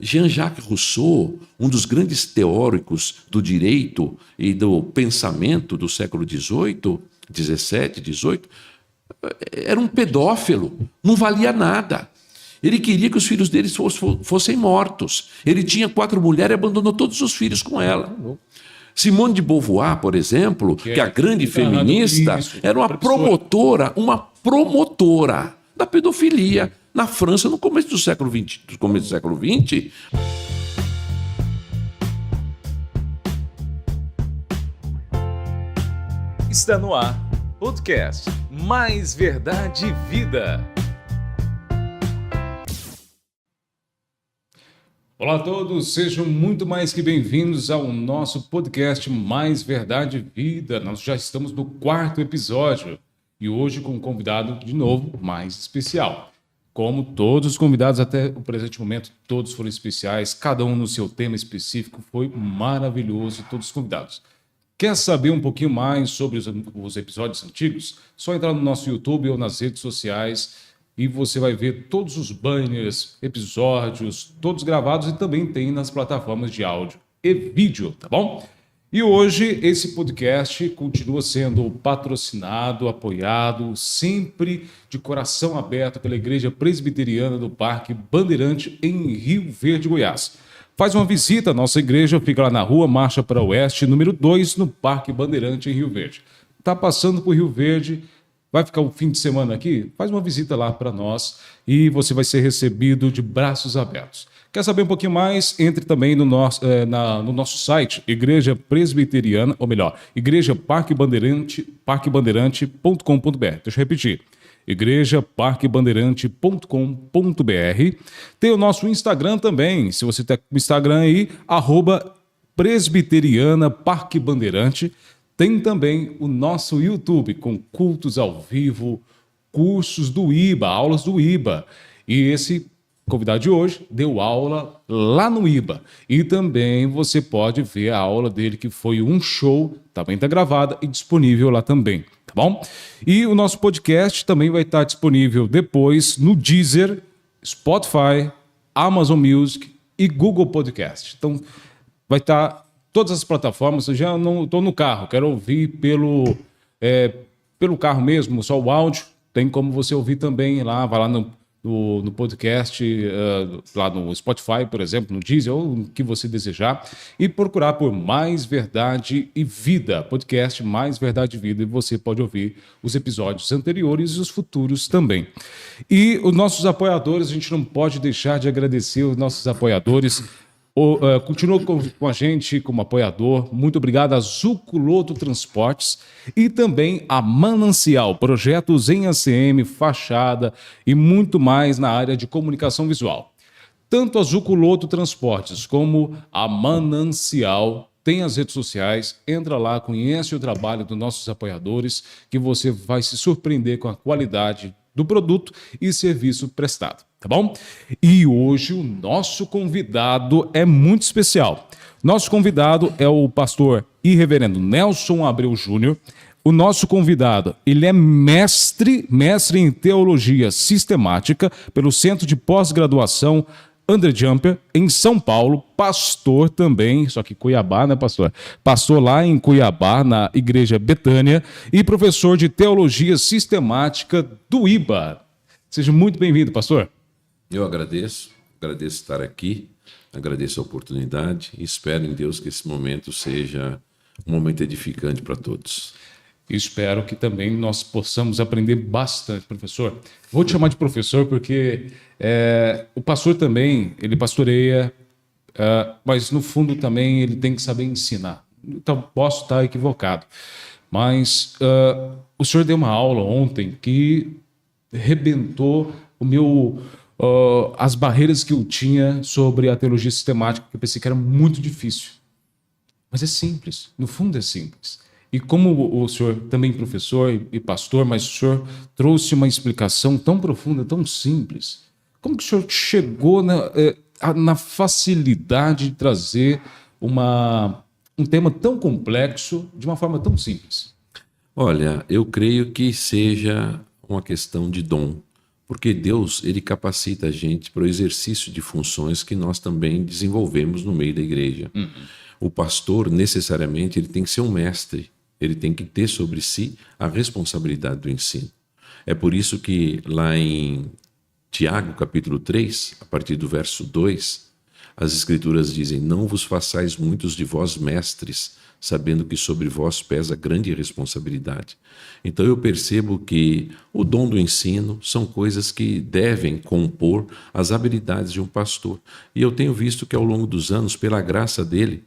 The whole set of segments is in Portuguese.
Jean-Jacques Rousseau, um dos grandes teóricos do direito e do pensamento do século XVIII, XVII, XVIII, era um pedófilo, não valia nada. Ele queria que os filhos dele fossem mortos. Ele tinha 4 mulheres e abandonou todos os filhos com ela. Simone de Beauvoir, por exemplo, que é a grande feminista, era uma promotora da pedofilia na França no começo do século XX. Está no ar, podcast Mais Verdade e Vida. Olá a todos, sejam muito mais que bem-vindos ao nosso podcast Mais Verdade e Vida. Nós já estamos no 4º episódio e hoje com um convidado, de novo, mais especial. Como todos os convidados até o presente momento, todos foram especiais, cada um no seu tema específico, foi maravilhoso, todos os convidados. Quer saber um pouquinho mais sobre os episódios antigos? Só entrar no nosso YouTube ou nas redes sociais e você vai ver todos os banners, episódios, todos gravados e também tem nas plataformas de áudio e vídeo, tá bom? E hoje esse podcast continua sendo patrocinado, apoiado, sempre de coração aberto pela Igreja Presbiteriana do Parque Bandeirante em Rio Verde, Goiás. Faz uma visita à nossa igreja, fica lá na rua Marcha para Oeste, número 2, no Parque Bandeirante em Rio Verde. Está passando por Rio Verde, vai ficar o fim de semana aqui? Faz uma visita lá para nós e você vai ser recebido de braços abertos. Quer saber um pouquinho mais? Entre também no nosso site, Igreja Presbiteriana, ou melhor, Igreja parquebandeirante.com.br. Deixa eu repetir. igrejaparquebandeirante.com.br. Tem o nosso Instagram também. Se você tem o Instagram aí, @presbiteriana Parque Bandeirante. Tem também o nosso YouTube com cultos ao vivo, cursos do IBA, aulas do IBA. E esse convidado de hoje deu aula lá no IBA. E também você pode ver a aula dele, que foi um show, também está gravada e disponível lá também, tá bom? E o nosso podcast também vai estar disponível depois no Deezer, Spotify, Amazon Music e Google Podcast. Então vai estar todas as plataformas. Eu já não estou no carro, quero ouvir pelo carro mesmo, só o áudio. Tem como você ouvir também lá, vai lá no podcast, lá no Spotify, por exemplo, no Deezer, ou o que você desejar, e procurar por Mais Verdade e Vida, podcast Mais Verdade e Vida, e você pode ouvir os episódios anteriores e os futuros também. E os nossos apoiadores, a gente não pode deixar de agradecer os nossos apoiadores. Continua com a gente como apoiador. Muito obrigado a Zuculoto Transportes e também a Manancial, projetos em ACM, fachada e muito mais na área de comunicação visual. Tanto a Zuculoto Transportes como a Manancial tem as redes sociais, entra lá, conhece o trabalho dos nossos apoiadores, que você vai se surpreender com a qualidade do produto e serviço prestado. Tá bom? E hoje o nosso convidado é muito especial. Nosso convidado é o pastor e reverendo Nelson Abreu Júnior. O nosso convidado, ele é mestre em teologia sistemática pelo Centro de Pós-Graduação André Jumper, em São Paulo, pastor também, só que Cuiabá, né, pastor? Pastor lá em Cuiabá, na Igreja Betânia, e professor de teologia sistemática do IBA. Seja muito bem-vindo, pastor. Eu agradeço estar aqui, agradeço a oportunidade e espero em Deus que esse momento seja um momento edificante para todos. Espero que também nós possamos aprender bastante, professor. Vou te chamar de professor porque o pastor também, ele pastoreia, mas no fundo também ele tem que saber ensinar. Então, posso estar equivocado, mas o senhor deu uma aula ontem que rebentou as barreiras que eu tinha sobre a teologia sistemática, que eu pensei que era muito difícil. Mas é simples, no fundo é simples. E como o senhor também professor e pastor, mas o senhor trouxe uma explicação tão profunda, tão simples. Como que o senhor chegou na facilidade de trazer um tema tão complexo de uma forma tão simples? Olha, eu creio que seja uma questão de dom. Porque Deus, ele capacita a gente para o exercício de funções que nós também desenvolvemos no meio da igreja. O pastor, necessariamente, ele tem que ser um mestre, ele tem que ter sobre si a responsabilidade do ensino. É por isso que lá em Tiago, capítulo 3, a partir do verso 2, as Escrituras dizem: não vos façais muitos de vós mestres, sabendo que sobre vós pesa grande responsabilidade. Então eu percebo que o dom do ensino são coisas que devem compor as habilidades de um pastor. E eu tenho visto que ao longo dos anos, pela graça dele,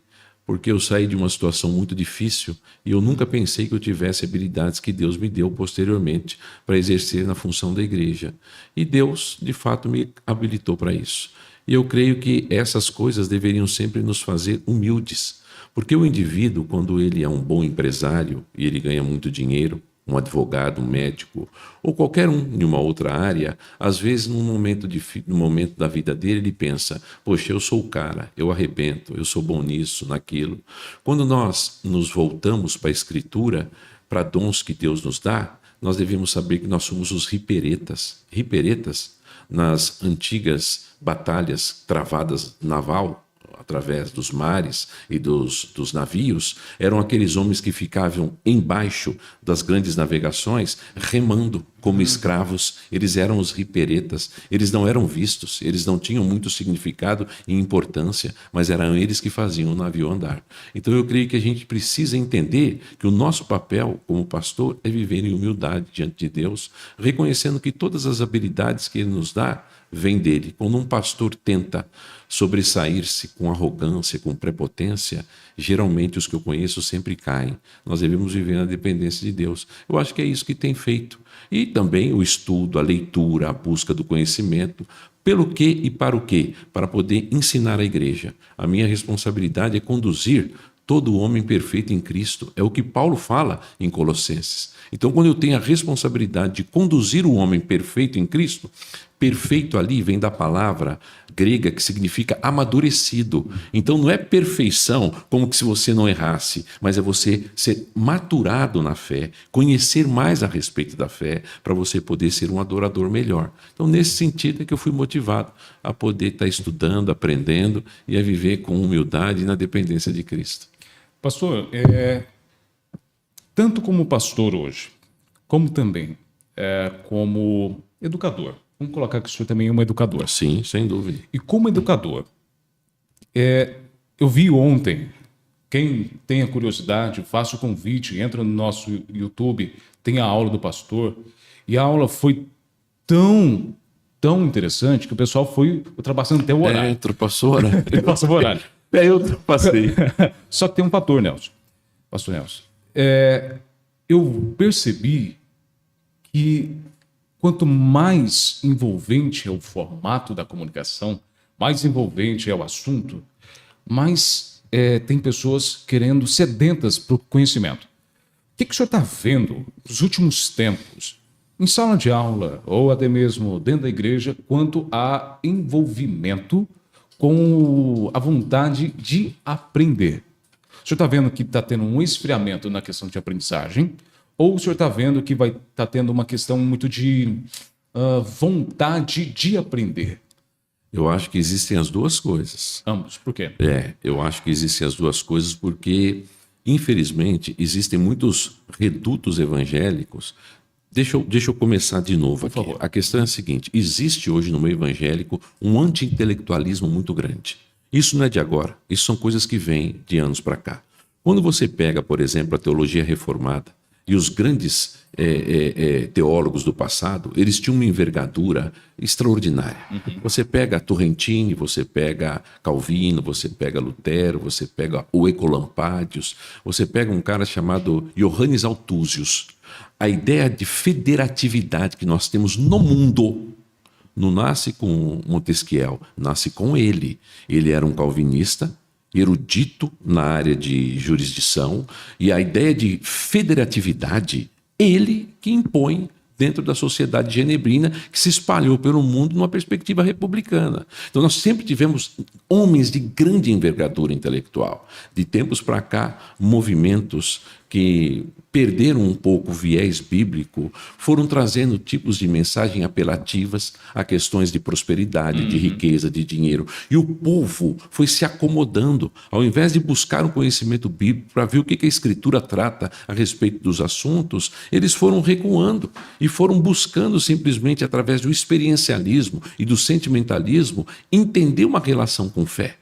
porque eu saí de uma situação muito difícil e eu nunca pensei que eu tivesse habilidades que Deus me deu posteriormente para exercer na função da igreja. E Deus, de fato, me habilitou para isso. E eu creio que essas coisas deveriam sempre nos fazer humildes, porque o indivíduo, quando ele é um bom empresário e ele ganha muito dinheiro, um advogado, um médico, ou qualquer um em uma outra área, às vezes num momento da vida dele, ele pensa: poxa, eu sou o cara, eu arrebento, eu sou bom nisso, naquilo. Quando nós nos voltamos para a Escritura, para dons que Deus nos dá, nós devemos saber que nós somos os riperetas. Riperetas, nas antigas batalhas travadas naval, através dos mares e dos navios, eram aqueles homens que ficavam embaixo das grandes navegações, remando como escravos. Eles eram os riperetas, eles não eram vistos, eles não tinham muito significado e importância, mas eram eles que faziam o navio andar. Então eu creio que a gente precisa entender que o nosso papel como pastor é viver em humildade diante de Deus, reconhecendo que todas as habilidades que Ele nos dá vêm dele. Quando um pastor tenta sobressair-se com arrogância, com prepotência, geralmente os que eu conheço sempre caem. Nós devemos viver na dependência de Deus. Eu acho que é isso que tem feito. E também o estudo, a leitura, a busca do conhecimento. Pelo quê e para o quê? Para poder ensinar a igreja. A minha responsabilidade é conduzir todo homem perfeito em Cristo. É o que Paulo fala em Colossenses. Então, quando eu tenho a responsabilidade de conduzir o homem perfeito em Cristo, perfeito ali vem da palavra grega que significa amadurecido. Então não é perfeição como que se você não errasse, mas é você ser maturado na fé, conhecer mais a respeito da fé, para você poder ser um adorador melhor. Então nesse sentido é que eu fui motivado a poder estar estudando, aprendendo e a viver com humildade e na dependência de Cristo. Pastor, tanto como pastor hoje, como também como educador, vamos colocar que o senhor também é um educador. Sim, sem dúvida. E como educador, eu vi ontem, quem tem a curiosidade, faça o convite, entra no nosso YouTube, tem a aula do pastor, e a aula foi tão interessante que o pessoal foi ultrapassando até o horário. Ultrapassou o horário. Passou o horário. Eu ultrapassei. Só que tem um fator, Nelson. Pastor Nelson. Eu percebi que quanto mais envolvente é o formato da comunicação, mais envolvente é o assunto, mais tem pessoas querendo sedentas para o conhecimento. O que o senhor está vendo nos últimos tempos, em sala de aula ou até mesmo dentro da igreja, quanto a envolvimento com a vontade de aprender? O senhor está vendo que está tendo um esfriamento na questão de aprendizagem, ou o senhor está vendo que vai estar tendo uma questão muito de vontade de aprender? Eu acho que existem as duas coisas. Ambos. Por quê? Eu acho que existem as duas coisas porque, infelizmente, existem muitos redutos evangélicos. Deixa eu começar de novo aqui. Por favor. A questão é a seguinte: existe hoje no meio evangélico um anti-intelectualismo muito grande. Isso não é de agora, isso são coisas que vêm de anos para cá. Quando você pega, por exemplo, a teologia reformada e os grandes teólogos do passado, eles tinham uma envergadura extraordinária. Você pega Turrentini, você pega Calvino, você pega Lutero, você pega o Ecolampadius, você pega um cara chamado Johannes Althusius. A ideia de federatividade que nós temos no mundo não nasce com Montesquieu, nasce com ele. Ele era um calvinista, erudito na área de jurisdição, e a ideia de federatividade, ele que impõe dentro da sociedade genebrina, que se espalhou pelo mundo numa perspectiva republicana. Então nós sempre tivemos homens de grande envergadura intelectual. De tempos para cá, movimentos que perderam um pouco o viés bíblico, foram trazendo tipos de mensagem apelativas a questões de prosperidade, de riqueza, de dinheiro. E o povo foi se acomodando, ao invés de buscar um conhecimento bíblico para ver o que a Escritura trata a respeito dos assuntos, eles foram recuando e foram buscando simplesmente, através do experiencialismo e do sentimentalismo, entender uma relação com fé.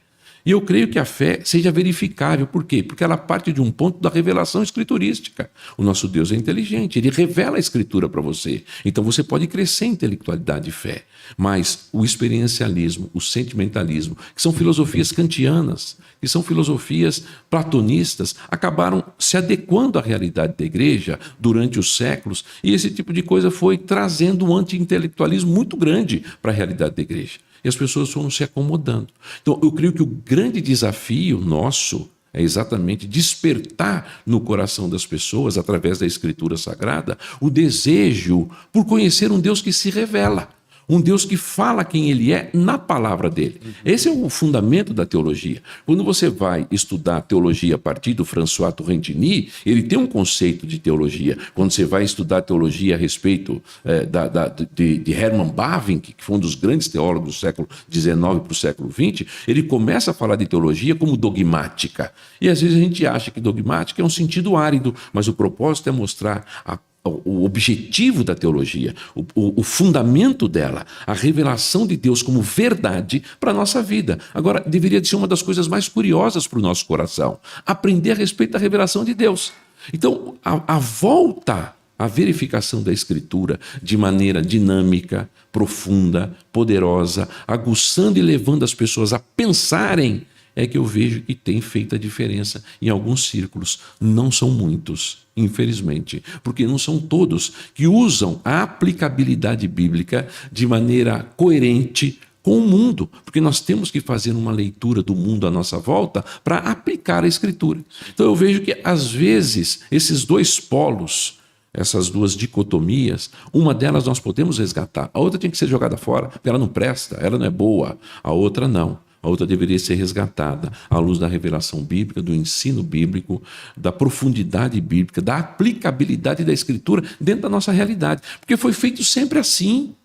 E eu creio que a fé seja verificável. Por quê? Porque ela parte de um ponto da revelação escriturística. O nosso Deus é inteligente, ele revela a Escritura para você. Então você pode crescer em intelectualidade e fé. Mas o experiencialismo, o sentimentalismo, que são filosofias kantianas, que são filosofias platonistas, acabaram se adequando à realidade da igreja durante os séculos, e esse tipo de coisa foi trazendo um anti-intelectualismo muito grande para a realidade da igreja. E as pessoas foram se acomodando. Então, eu creio que o grande desafio nosso é exatamente despertar no coração das pessoas, através da Escritura Sagrada, o desejo por conhecer um Deus que se revela. Um Deus que fala quem ele é na palavra dele. Esse é o fundamento da teologia. Quando você vai estudar teologia a partir do François Torrentini, ele tem um conceito de teologia. Quando você vai estudar teologia a respeito de Hermann Bavinck, que foi um dos grandes teólogos do século XIX para o século XX, ele começa a falar de teologia como dogmática. E às vezes a gente acha que dogmática é um sentido árido, mas o propósito é mostrar o objetivo da teologia, o fundamento dela, a revelação de Deus como verdade para a nossa vida. Agora, deveria ser uma das coisas mais curiosas para o nosso coração, aprender a respeito da revelação de Deus. Então, a volta à verificação da Escritura de maneira dinâmica, profunda, poderosa, aguçando e levando as pessoas a pensarem, é que eu vejo que tem feito a diferença em alguns círculos. Não são muitos, infelizmente, porque não são todos que usam a aplicabilidade bíblica de maneira coerente com o mundo, porque nós temos que fazer uma leitura do mundo à nossa volta para aplicar a Escritura. Então eu vejo que, às vezes, esses dois polos, essas duas dicotomias, uma delas nós podemos resgatar, a outra tem que ser jogada fora, porque ela não presta, ela não é boa, a outra não. A outra deveria ser resgatada à luz da revelação bíblica, do ensino bíblico, da profundidade bíblica, da aplicabilidade da Escritura dentro da nossa realidade. Porque foi feito sempre assim.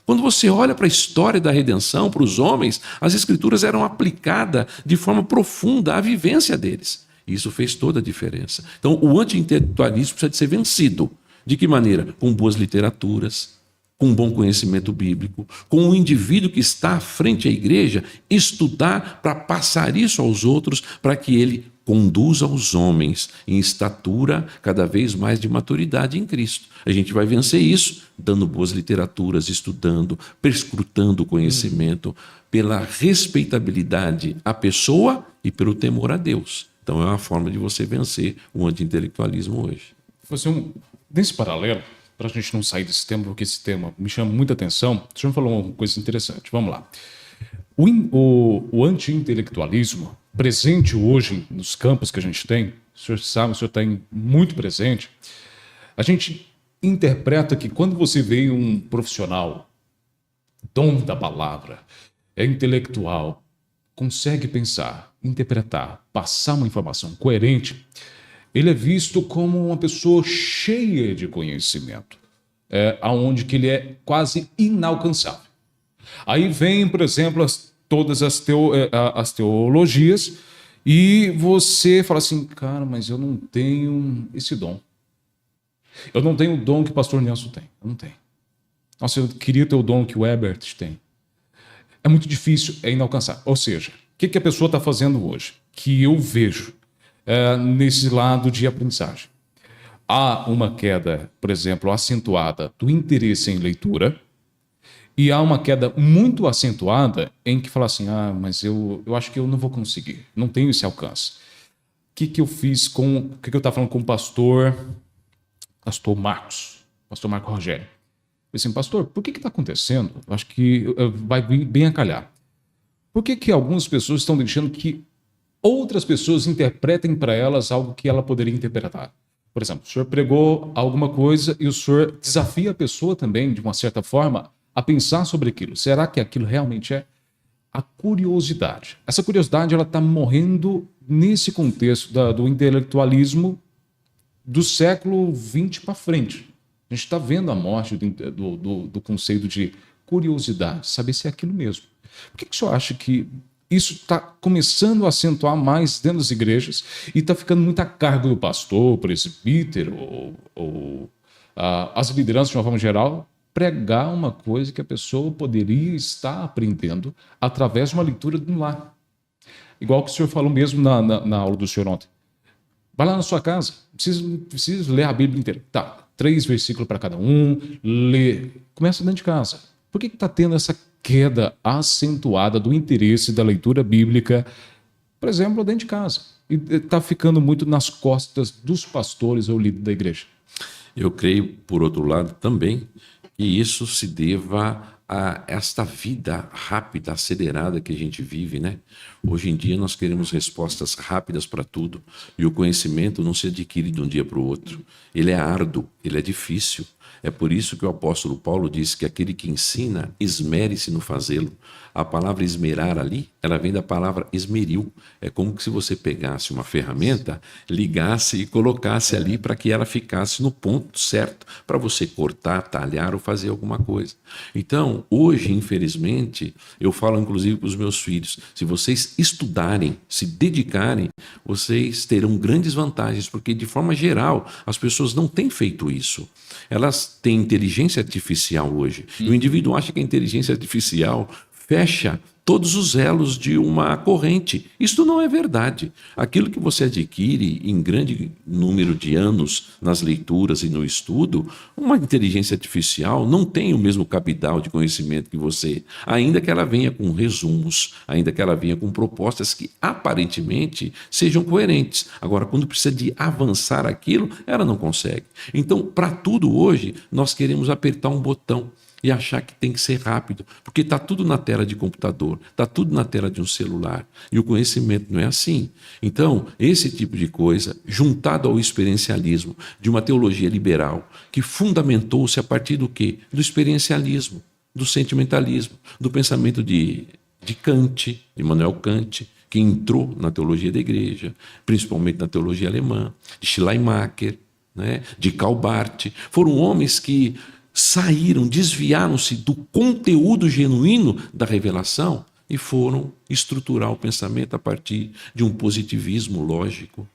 Quando você olha para a história da redenção, para os homens, as Escrituras eram aplicadas de forma profunda à vivência deles. E isso fez toda a diferença. Então, o anti-intelectualismo precisa de ser vencido. De que maneira? Com boas literaturas, com um bom conhecimento bíblico, com um indivíduo que está à frente à igreja, estudar para passar isso aos outros, para que ele conduza os homens em estatura cada vez mais de maturidade em Cristo. A gente vai vencer isso dando boas literaturas, estudando, perscrutando o conhecimento, pela respeitabilidade à pessoa e pelo temor a Deus. Então é uma forma de você vencer o anti-intelectualismo hoje. Nesse paralelo, para a gente não sair desse tema, porque esse tema me chama muita atenção, o senhor falou uma coisa interessante. Vamos lá. O anti-intelectualismo, presente hoje nos campos que a gente tem, o senhor sabe, o senhor está muito presente, a gente interpreta que quando você vê um profissional, dom da palavra, é intelectual, consegue pensar, interpretar, passar uma informação coerente, ele é visto como uma pessoa cheia de conhecimento, aonde que ele é quase inalcançável. Aí vem, por exemplo, todas as teologias e você fala assim, cara, mas eu não tenho esse dom. Eu não tenho o dom que o pastor Nelson tem. Eu não tenho. Nossa, eu queria ter o dom que o Ebert tem. É muito difícil, é inalcançável. Ou seja, o que a pessoa está fazendo hoje? Que eu vejo nesse lado de aprendizagem. Há uma queda, por exemplo, acentuada do interesse em leitura e há uma queda muito acentuada em que fala assim, mas eu acho que eu não vou conseguir, não tenho esse alcance. O que eu fiz com... O que eu estava falando com o pastor Marcos Rogério? Eu disse assim, pastor, por que está acontecendo? Eu acho que vai bem a calhar. Por que algumas pessoas estão deixando que outras pessoas interpretem para elas algo que ela poderia interpretar? Por exemplo, o senhor pregou alguma coisa e o senhor desafia a pessoa também, de uma certa forma, a pensar sobre aquilo. Será que aquilo realmente é? A curiosidade. Essa curiosidade ela está morrendo nesse contexto do intelectualismo do século XX para frente. A gente está vendo a morte do conceito de curiosidade, saber se é aquilo mesmo. Por que o senhor acha que isso está começando a acentuar mais dentro das igrejas e está ficando muita carga do pastor, presbítero ou as lideranças de uma forma geral pregar uma coisa que a pessoa poderia estar aprendendo através de uma leitura do lar? Igual que o senhor falou mesmo na aula do senhor ontem. Vai lá na sua casa, precisa ler a Bíblia inteira. Tá, 3 versículos para cada um, lê. Começa dentro de casa. Por que está tendo essa queda acentuada do interesse da leitura bíblica, por exemplo, dentro de casa? E está ficando muito nas costas dos pastores ou líderes da igreja. Eu creio, por outro lado, também, que isso se deva a esta vida rápida, acelerada que a gente vive, né? Hoje em dia nós queremos respostas rápidas para tudo e o conhecimento não se adquire de um dia para o outro. Ele é árduo, ele é difícil. É por isso que o apóstolo Paulo diz que aquele que ensina, esmere-se no fazê-lo. A palavra esmerar ali, ela vem da palavra esmeril. É como se você pegasse uma ferramenta, ligasse e colocasse ali para que ela ficasse no ponto certo, para você cortar, talhar ou fazer alguma coisa. Então, hoje, infelizmente, eu falo inclusive para os meus filhos, se vocês estudarem, se dedicarem, vocês terão grandes vantagens, porque de forma geral, as pessoas não têm feito isso. Elas têm inteligência artificial hoje. E o indivíduo acha que a inteligência artificial fecha todos os elos de uma corrente. Isso não é verdade. Aquilo que você adquire em grande número de anos nas leituras e no estudo, uma inteligência artificial não tem o mesmo capital de conhecimento que você, ainda que ela venha com resumos, ainda que ela venha com propostas que aparentemente sejam coerentes. Agora, quando precisa de avançar aquilo, ela não consegue. Então, para tudo hoje, nós queremos apertar um botão e achar que tem que ser rápido, porque está tudo na tela de computador, está tudo na tela de um celular, e o conhecimento não é assim. Então, esse tipo de coisa, juntado ao experiencialismo de uma teologia liberal, que fundamentou-se a partir do quê? Do experiencialismo, do sentimentalismo, do pensamento de Kant, de Immanuel Kant, que entrou na teologia da igreja, principalmente na teologia alemã, de Schleiermacher, né, de Karl Barth. Foram homens que saíram, desviaram-se do conteúdo genuíno da revelação e foram estruturar o pensamento a partir de um positivismo lógico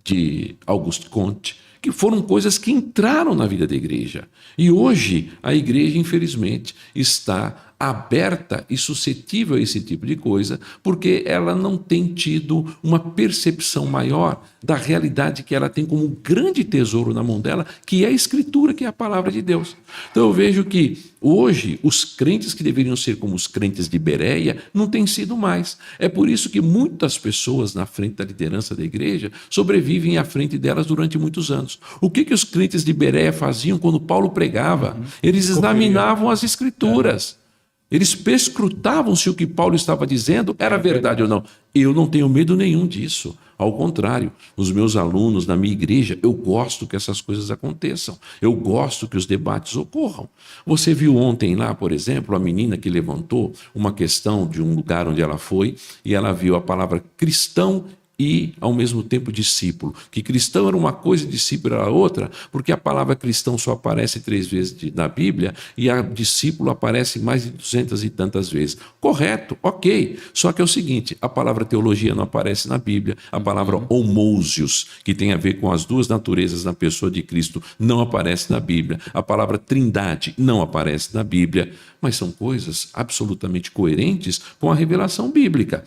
de Auguste Comte, que foram coisas que entraram na vida da igreja. E hoje a igreja, infelizmente, está aberta e suscetível a esse tipo de coisa, porque ela não tem tido uma percepção maior da realidade que ela tem como um grande tesouro na mão dela, que é a Escritura, que é a palavra de Deus. Então eu vejo que hoje os crentes que deveriam ser como os crentes de Bereia não têm sido mais. É por isso que muitas pessoas na frente da liderança da igreja sobrevivem à frente delas durante muitos anos. O que os crentes de Bereia faziam quando Paulo pregava? Eles examinavam as Escrituras. Eles perscrutavam se o que Paulo estava dizendo era verdade ou não. Eu não tenho medo nenhum disso. Ao contrário, os meus alunos na minha igreja, eu gosto que essas coisas aconteçam. Eu gosto que os debates ocorram. Você viu ontem lá, por exemplo, a menina que levantou uma questão de um lugar onde ela foi e ela viu a palavra cristão e, ao mesmo tempo, discípulo. Que cristão era uma coisa e discípulo era outra, porque a palavra cristão só aparece 3 vezes na Bíblia e a discípulo aparece mais de 200 e tantas vezes. Correto, ok. Só que é o seguinte, a palavra teologia não aparece na Bíblia, a palavra homousios, que tem a ver com as duas naturezas na pessoa de Cristo, não aparece na Bíblia, a palavra trindade não aparece na Bíblia, mas são coisas absolutamente coerentes com a revelação bíblica.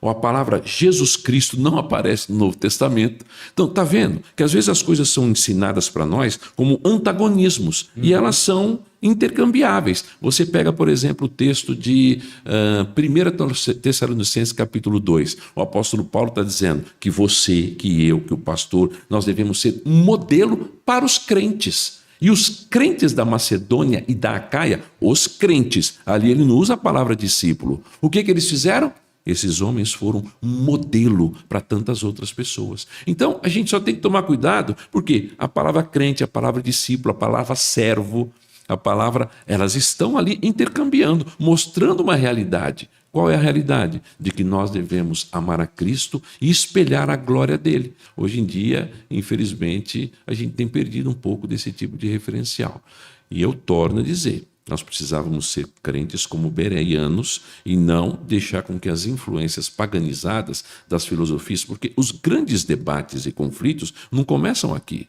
Ou a palavra Jesus Cristo não aparece no Novo Testamento. Então, está vendo que às vezes as coisas são ensinadas para nós como antagonismos e elas são intercambiáveis. Você pega, por exemplo, o texto de 1 Tessalonicenses capítulo 2. O apóstolo Paulo está dizendo que você, que eu, que o pastor, nós devemos ser um modelo para os crentes. E os crentes da Macedônia e da Acaia, os crentes, ali ele não usa a palavra discípulo. O que eles fizeram? Esses homens foram um modelo para tantas outras pessoas. Então, a gente só tem que tomar cuidado, porque a palavra crente, a palavra discípulo, a palavra servo, a palavra, elas estão ali intercambiando, mostrando uma realidade. Qual é a realidade? De que nós devemos amar a Cristo e espelhar a glória dele. Hoje em dia, infelizmente, a gente tem perdido um pouco desse tipo de referencial. E eu torno a dizer, nós precisávamos ser crentes como bereanos e não deixar com que as influências paganizadas das filosofias, porque os grandes debates e conflitos não começam aqui.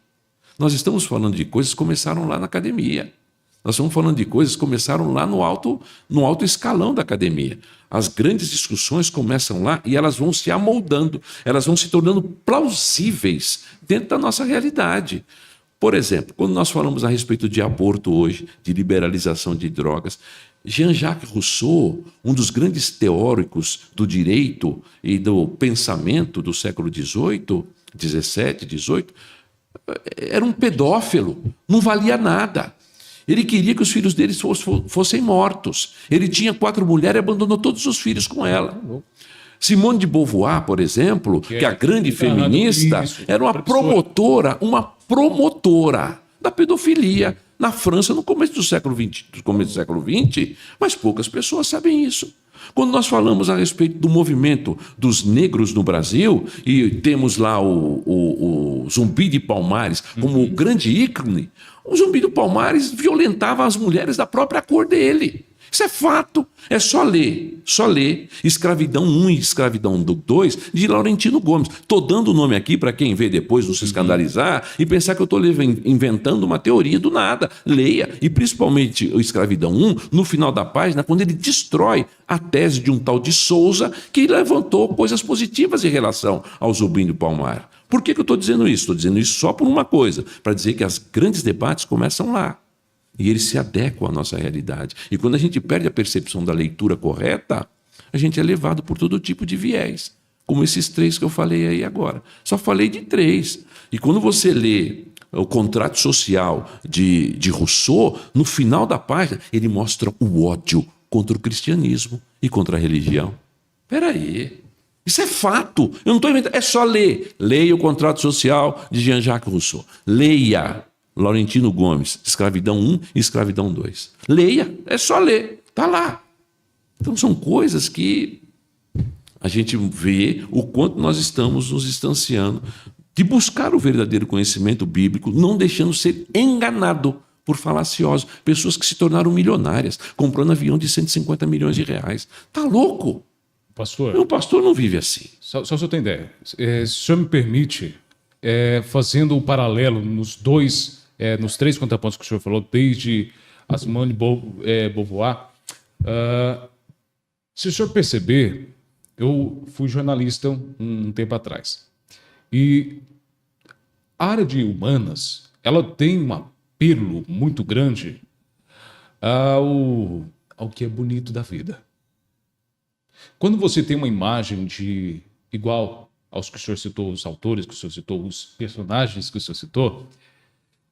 Nós estamos falando de coisas que começaram lá na academia. Nós estamos falando de coisas que começaram lá no alto escalão da academia. As grandes discussões começam lá e elas vão se amoldando, elas vão se tornando plausíveis dentro da nossa realidade. Por exemplo, quando nós falamos a respeito de aborto hoje, de liberalização de drogas, Jean-Jacques Rousseau, um dos grandes teóricos do direito e do pensamento do século XVIII, XVII, XVIII, era um pedófilo, não valia nada. Ele queria que os filhos deles fossem mortos. Ele tinha 4 mulheres e abandonou todos os filhos com ela. Simone de Beauvoir, por exemplo, que é a grande feminista, era uma promotora da pedofilia na França no começo do século XX, mas poucas pessoas sabem isso. Quando nós falamos a respeito do movimento dos negros no Brasil, e temos lá o Zumbi de Palmares como o grande ícone, o Zumbi de Palmares violentava as mulheres da própria cor dele. Isso é fato, é só ler Escravidão 1 e Escravidão 2 de Laurentino Gomes. Estou dando o nome aqui para quem vê depois não se escandalizar e pensar que eu estou inventando uma teoria do nada. Leia, e principalmente o Escravidão 1, no final da página, quando ele destrói a tese de um tal de Souza que levantou coisas positivas em relação ao Zumbi de Palmares. Por que eu estou dizendo isso? Estou dizendo isso só por uma coisa, para dizer que os grandes debates começam lá. E eles se adequam à nossa realidade. E quando a gente perde a percepção da leitura correta, a gente é levado por todo tipo de viés, como esses 3 que eu falei aí agora. Só falei de 3. E quando você lê o Contrato Social de Rousseau, no final da página, ele mostra o ódio contra o cristianismo e contra a religião. Espera aí. Isso é fato. Eu não estou inventando. É só ler. Leia o Contrato Social de Jean-Jacques Rousseau. Leia Laurentino Gomes, Escravidão 1 e Escravidão 2. Leia, é só ler, está lá. Então são coisas que a gente vê o quanto nós estamos nos distanciando de buscar o verdadeiro conhecimento bíblico, não deixando ser enganado por falaciosos. Pessoas que se tornaram milionárias, comprando avião de 150 milhões de reais. Está louco? Pastor, O pastor não vive assim. só se eu tenho ideia, se o senhor me permite, fazendo o paralelo nos 3 contrapontos que o senhor falou, desde a Simone de Beauvoir, se o senhor perceber, eu fui jornalista um tempo atrás. E a área de humanas, ela tem um apelo muito grande ao que é bonito da vida. Quando você tem uma imagem igual aos que o senhor citou, os autores que o senhor citou, os personagens que o senhor citou, o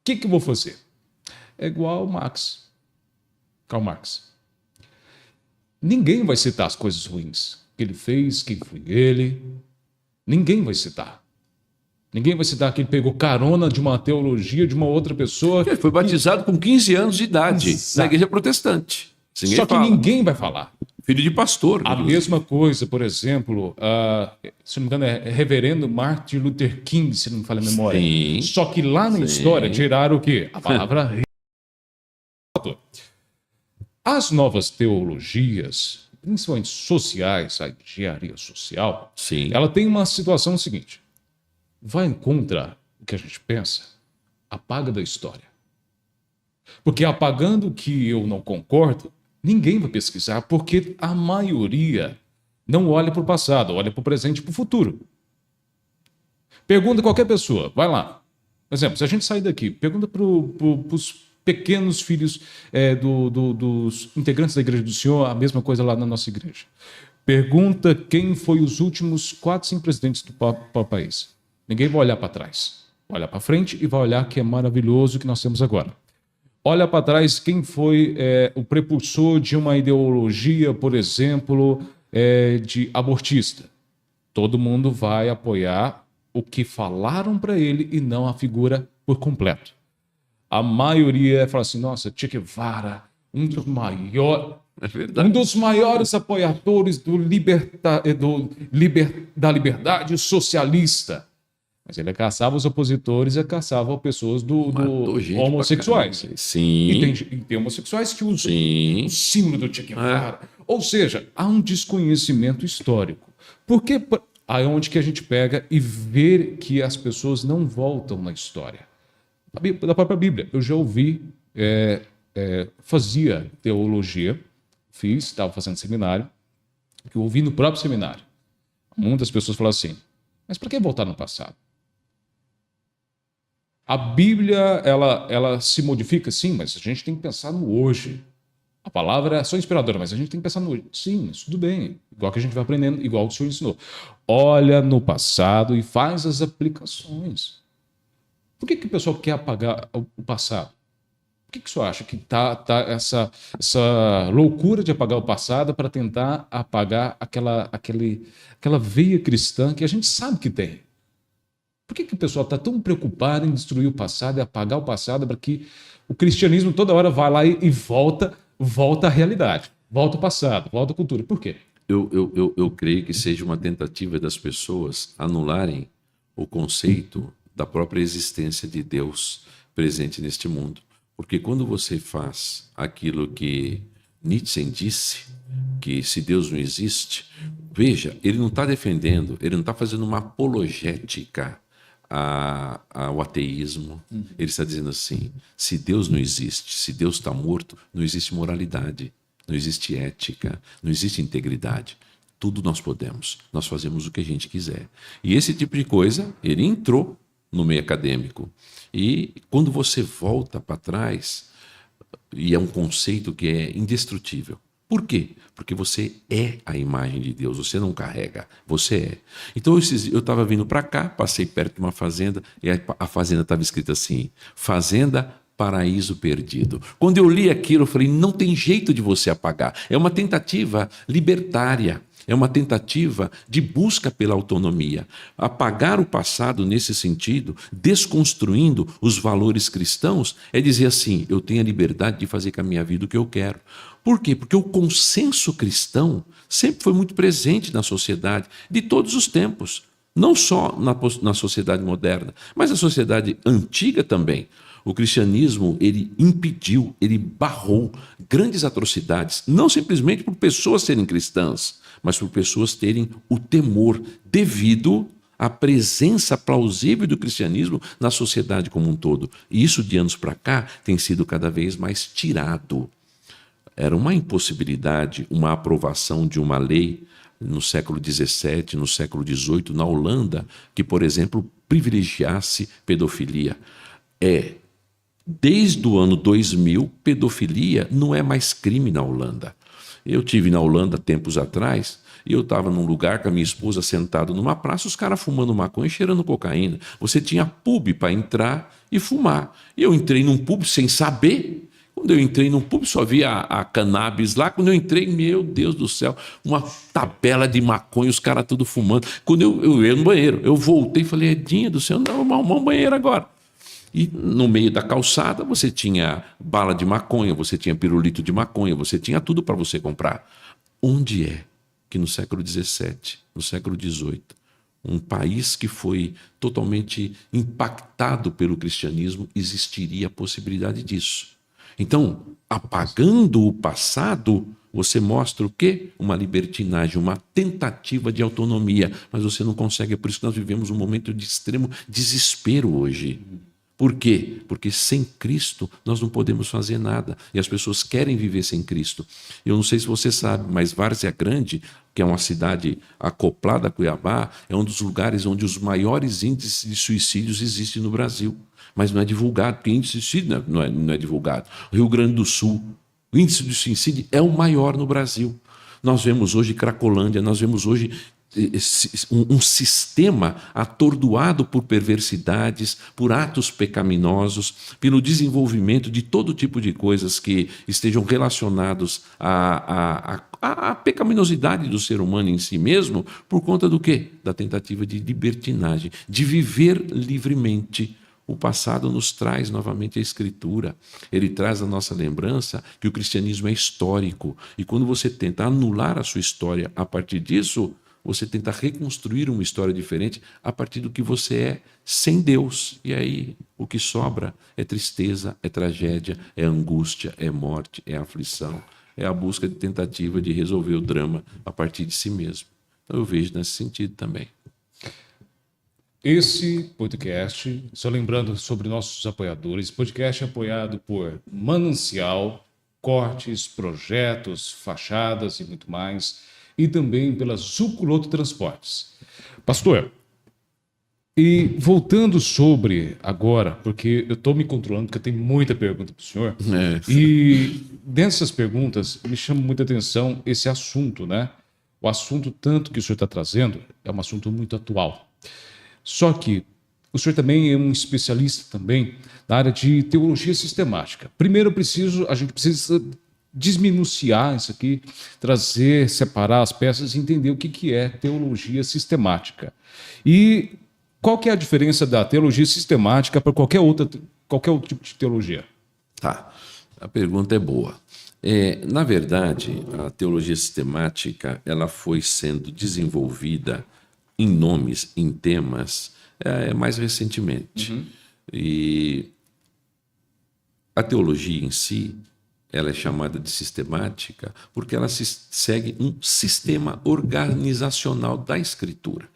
que eu vou fazer? É igual Karl Marx. Ninguém vai citar as coisas ruins que ele fez, quem foi ele. Ninguém vai citar. Ninguém vai citar que ele pegou carona de uma teologia de uma outra pessoa. Ele foi batizado com 15 anos de idade na igreja protestante. Só que ninguém vai falar. Filho de pastor. A mesma coisa, por exemplo, se não me engano, é reverendo Martin Luther King, se não me falha a memória. Sim. Só que lá na história tiraram o quê? A palavra. As novas teologias, principalmente sociais, a engenharia social, Sim. ela tem uma situação seguinte. Vai contra o que a gente pensa, apaga da história. Porque apagando o que eu não concordo, ninguém vai pesquisar, porque a maioria não olha para o passado, olha para o presente e para o futuro. Pergunta a qualquer pessoa, vai lá. Por exemplo, se a gente sair daqui, pergunta para os pequenos filhos dos integrantes da igreja do Senhor, a mesma coisa lá na nossa igreja. Pergunta quem foi os últimos 4, 5 presidentes do país. Ninguém vai olhar para trás. Vai olhar para frente e vai olhar que é maravilhoso o que nós temos agora. Olha para trás quem foi o prepulsor de uma ideologia, por exemplo, de abortista. Todo mundo vai apoiar o que falaram para ele e não a figura por completo. A maioria fala assim, nossa, Che Guevara, um dos maiores. É verdade. Um dos maiores apoiadores da liberdade socialista. Mas ele caçava os opositores e caçava pessoas Matou gente pra homossexuais. caramba. E Sim, tem homossexuais que usam sim. o símbolo do Che Guevara. Ou seja, há um desconhecimento histórico. Porque aonde que a gente pega e vê que as pessoas não voltam na história? Da própria Bíblia. Eu já ouvi, fazia teologia, estava fazendo seminário, que eu ouvi no próprio seminário. Uma das pessoas falou assim, mas para que voltar no passado? A Bíblia, ela se modifica, sim, mas a gente tem que pensar no hoje. A palavra é só inspiradora, mas a gente tem que pensar no hoje. Sim, mas tudo bem. Igual que a gente vai aprendendo, igual que o senhor ensinou. Olha no passado e faz as aplicações. Por que o pessoal quer apagar o passado? Por que o senhor acha que tá essa loucura de apagar o passado para tentar apagar aquela veia cristã que a gente sabe que tem? Por que o pessoal está tão preocupado em destruir o passado e apagar o passado para que o cristianismo toda hora vai lá e volta à realidade, volta ao passado, volta à cultura? Por quê? Eu creio que seja uma tentativa das pessoas anularem o conceito da própria existência de Deus presente neste mundo. Porque quando você faz aquilo que Nietzsche disse, que se Deus não existe, veja, ele não está defendendo, ele não está fazendo uma apologética ao ateísmo. Ele está dizendo assim, se Deus não existe, se Deus está morto, não existe moralidade, não existe ética, não existe integridade. Tudo nós podemos, nós fazemos o que a gente quiser. E esse tipo de coisa, ele entrou no meio acadêmico. E quando você volta para trás, e é um conceito que é indestrutível. Por quê? Porque você é a imagem de Deus, você não carrega, você é. Então eu estava vindo para cá, passei perto de uma fazenda, e a fazenda estava escrita assim, Fazenda Paraíso Perdido. Quando eu li aquilo, eu falei, não tem jeito de você apagar. É uma tentativa libertária. É uma tentativa de busca pela autonomia. Apagar o passado nesse sentido, desconstruindo os valores cristãos, é dizer assim, eu tenho a liberdade de fazer com a minha vida o que eu quero. Por quê? Porque o consenso cristão sempre foi muito presente na sociedade de todos os tempos. Não só na sociedade moderna, mas na sociedade antiga também. O cristianismo, ele impediu, ele barrou grandes atrocidades, não simplesmente por pessoas serem cristãs, mas por pessoas terem o temor devido à presença plausível do cristianismo na sociedade como um todo. E isso, de anos para cá, tem sido cada vez mais tirado. Era uma impossibilidade, uma aprovação de uma lei no século XVII, no século XVIII, na Holanda, que, por exemplo, privilegiasse pedofilia. Desde o ano 2000, pedofilia não é mais crime na Holanda. Eu tive na Holanda tempos atrás e eu estava num lugar com a minha esposa sentado numa praça, os caras fumando maconha e cheirando cocaína. Você tinha pub para entrar e fumar. E eu entrei num pub sem saber. Quando eu entrei num pub, só via a cannabis lá. Quando eu entrei, meu Deus do céu, uma tabela de maconha, os caras tudo fumando. Quando eu ia no banheiro, eu voltei e falei, Edinha do céu, não, vou arrumar um banheiro agora. E no meio da calçada você tinha bala de maconha, você tinha pirulito de maconha, você tinha tudo para você comprar. Onde é que no século XVII, no século XVIII, um país que foi totalmente impactado pelo cristianismo, existiria a possibilidade disso? Então, apagando o passado, você mostra o quê? Uma libertinagem, uma tentativa de autonomia, mas você não consegue. É por isso que nós vivemos um momento de extremo desespero hoje. Por quê? Porque sem Cristo nós não podemos fazer nada. E as pessoas querem viver sem Cristo. Eu não sei se você sabe, mas Várzea Grande, que é uma cidade acoplada a Cuiabá, é um dos lugares onde os maiores índices de suicídios existem no Brasil. Mas não é divulgado, porque índice de suicídio não é divulgado. Rio Grande do Sul, o índice de suicídio é o maior no Brasil. Nós vemos hoje Cracolândia, nós vemos hoje um sistema atordoado por perversidades, por atos pecaminosos, pelo desenvolvimento de todo tipo de coisas que estejam relacionados à pecaminosidade do ser humano em si mesmo, por conta do quê? Da tentativa de libertinagem, de viver livremente O passado nos traz novamente a Escritura. Ele traz a nossa lembrança que o cristianismo é histórico. E quando você tenta anular a sua história a partir disso, você tenta reconstruir uma história diferente a partir do que você é sem Deus. E aí o que sobra é tristeza, é tragédia, é angústia, é morte, é aflição. É a busca de tentativa de resolver o drama a partir de si mesmo. Então eu vejo nesse sentido também. Esse podcast, só lembrando sobre nossos apoiadores, podcast é apoiado por Manancial, Cortes, Projetos, Fachadas e muito mais, e também pela Zuculoto Transportes. Pastor, e voltando sobre agora, porque eu estou me controlando, porque eu tenho muita pergunta para o senhor, e dessas perguntas me chama muita atenção esse assunto, né? O assunto tanto que o senhor está trazendo é um assunto muito atual. Só que o senhor também é um especialista também na área de teologia sistemática. Primeiro a gente precisa desminuciar isso aqui, trazer, separar as peças e entender o que é teologia sistemática. E qual que é a diferença da teologia sistemática para qualquer outro tipo de teologia? Tá, a pergunta é boa. Na verdade, a teologia sistemática ela foi sendo desenvolvida em nomes, em temas, mais recentemente. E a teologia em si, ela é chamada de sistemática porque ela segue um sistema organizacional da Escritura.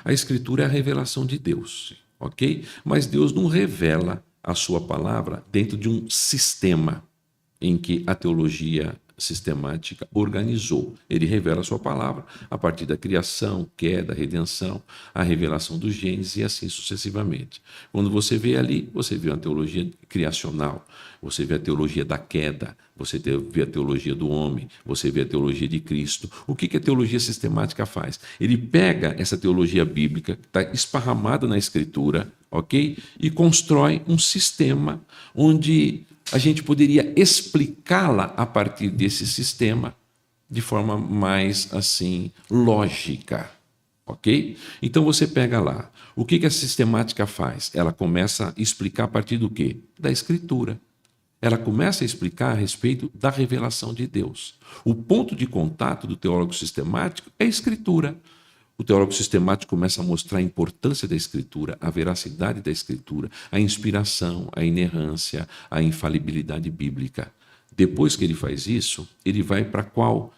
A Escritura é a revelação de Deus, ok? Mas Deus não revela a sua palavra dentro de um sistema em que a teologia sistemática organizou. Ele revela a sua palavra a partir da criação, queda, redenção, a revelação do Gênesis e assim sucessivamente. Quando você vê ali, você vê uma teologia criacional, você vê a teologia da queda, você vê a teologia do homem, você vê a teologia de Cristo. O que a teologia sistemática faz? Ele pega essa teologia bíblica, que está esparramada na Escritura, ok? E constrói um sistema onde a gente poderia explicá-la a partir desse sistema de forma mais, assim, lógica, ok? Então você pega lá, o que a sistemática faz? Ela começa a explicar a partir do quê? Da Escritura. Ela começa a explicar a respeito da revelação de Deus. O ponto de contato do teólogo sistemático é a Escritura. O teólogo sistemático começa a mostrar a importância da Escritura, a veracidade da Escritura, a inspiração, a inerrância, a infalibilidade bíblica. Depois que ele faz isso, ele vai para qual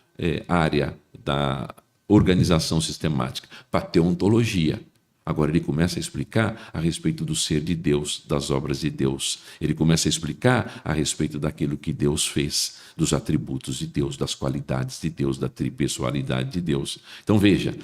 área da organização sistemática? Para a teontologia. Agora ele começa a explicar a respeito do ser de Deus, das obras de Deus. Ele começa a explicar a respeito daquilo que Deus fez, dos atributos de Deus, das qualidades de Deus, da tripessoalidade de Deus. Então veja,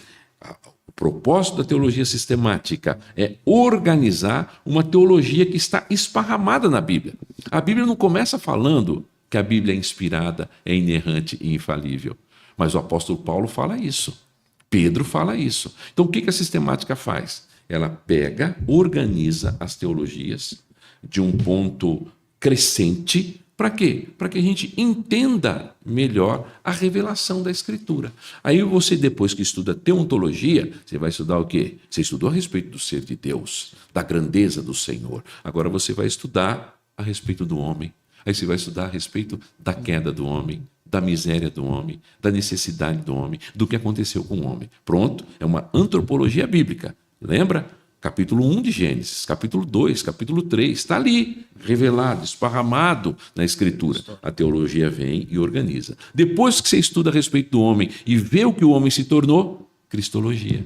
o propósito da teologia sistemática é organizar uma teologia que está esparramada na Bíblia. A Bíblia não começa falando que a Bíblia é inspirada, é inerrante e infalível. Mas o apóstolo Paulo fala isso. Pedro fala isso. Então o que a sistemática faz? Ela pega, organiza as teologias de um ponto crescente. Para quê? Para que a gente entenda melhor a revelação da Escritura. Aí você, depois que estuda teontologia, você vai estudar o quê? Você estudou a respeito do ser de Deus, da grandeza do Senhor. Agora você vai estudar a respeito do homem. Aí você vai estudar a respeito da queda do homem, da miséria do homem, da necessidade do homem, do que aconteceu com o homem. Pronto, é uma antropologia bíblica. Lembra? Capítulo 1 de Gênesis, capítulo 2, capítulo 3, está ali, revelado, esparramado na Escritura. A teologia vem e organiza. Depois que você estuda a respeito do homem e vê o que o homem se tornou, cristologia.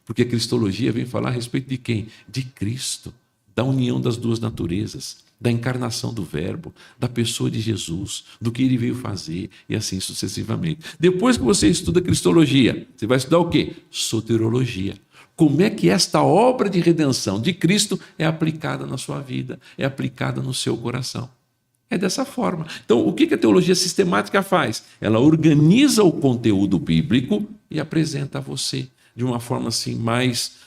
Porque a cristologia vem falar a respeito de quem? De Cristo, da união das duas naturezas, da encarnação do Verbo, da pessoa de Jesus, do que ele veio fazer e assim sucessivamente. Depois que você estuda cristologia, você vai estudar o quê? Soterologia. Como é que esta obra de redenção de Cristo é aplicada na sua vida, é aplicada no seu coração. É dessa forma. Então, o que a teologia sistemática faz? Ela organiza o conteúdo bíblico e apresenta a você de uma forma assim mais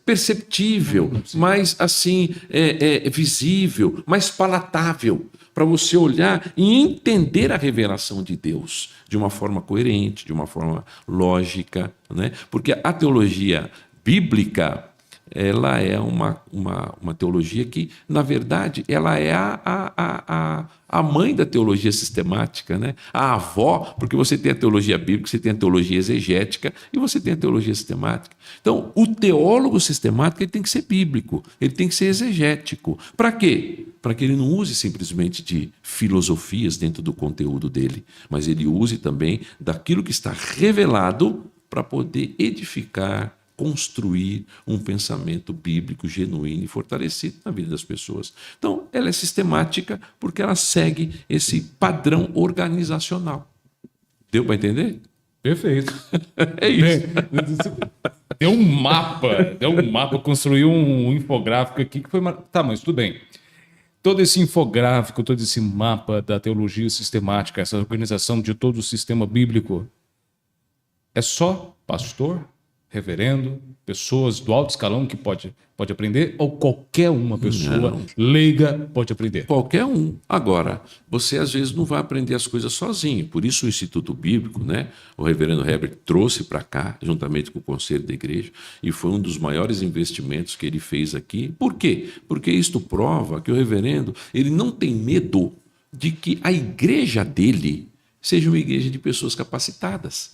perceptível, mais assim visível, mais palatável, para você olhar e entender a revelação de Deus de uma forma coerente, de uma forma lógica, né? Porque a teologia bíblica, ela é uma teologia que, na verdade, ela é a mãe da teologia sistemática, né? A avó, porque você tem a teologia bíblica, você tem a teologia exegética e você tem a teologia sistemática. Então, o teólogo sistemático ele tem que ser bíblico, ele tem que ser exegético. Para quê? Para que ele não use simplesmente de filosofias dentro do conteúdo dele, mas ele use também daquilo que está revelado para poder edificar, construir um pensamento bíblico genuíno e fortalecido na vida das pessoas. Então, ela é sistemática porque ela segue esse padrão organizacional. Deu para entender? Perfeito. É isso. Deu um mapa, construiu um infográfico aqui que foi... Tá, mas tudo bem. Todo esse infográfico, todo esse mapa da teologia sistemática, essa organização de todo o sistema bíblico, é só pastor, reverendo, pessoas do alto escalão que pode aprender, ou qualquer uma pessoa leiga pode aprender? Qualquer um. Agora, você às vezes não vai aprender as coisas sozinho. Por isso o Instituto Bíblico, né, o reverendo Herbert trouxe para cá, juntamente com o Conselho da Igreja, e foi um dos maiores investimentos que ele fez aqui. Por quê? Porque isto prova que o reverendo ele não tem medo de que a igreja dele seja uma igreja de pessoas capacitadas.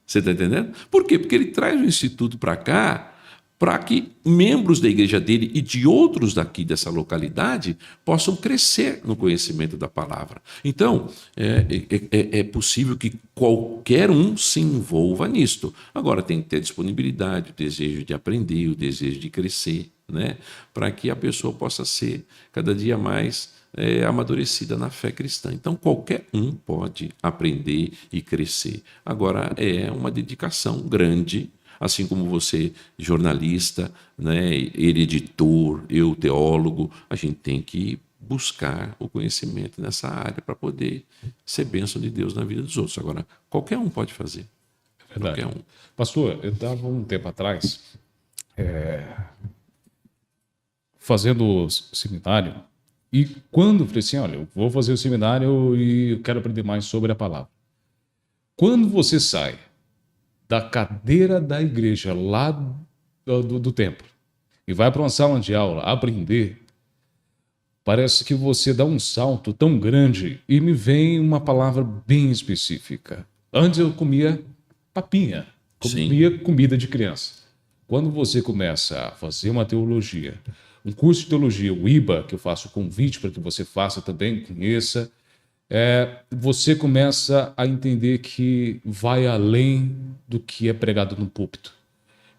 Você está entendendo? Por quê? Porque ele traz o Instituto para cá para que membros da igreja dele e de outros daqui dessa localidade possam crescer no conhecimento da palavra. Então, é possível que qualquer um se envolva nisto. Agora, tem que ter disponibilidade, o desejo de aprender, o desejo de crescer, né? Para que a pessoa possa ser cada dia mais amadurecida na fé cristã. Então, qualquer um pode aprender e crescer. Agora, é uma dedicação grande, assim como você, jornalista, né, ele editor, eu, teólogo, a gente tem que buscar o conhecimento nessa área para poder ser bênção de Deus na vida dos outros. Agora, qualquer um pode fazer. É verdade. Qualquer um. Pastor, eu estava um tempo atrás fazendo seminário. E quando eu falei assim, olha, eu vou fazer o seminário e eu quero aprender mais sobre a palavra. Quando você sai da cadeira da igreja lá do templo e vai para uma sala de aula aprender, parece que você dá um salto tão grande e me vem uma palavra bem específica. Antes eu comia papinha, comia comida de criança. Quando você começa a fazer uma teologia, um curso de teologia, o IBA, que eu faço convite para que você faça também, conheça, você começa a entender que vai além do que é pregado no púlpito.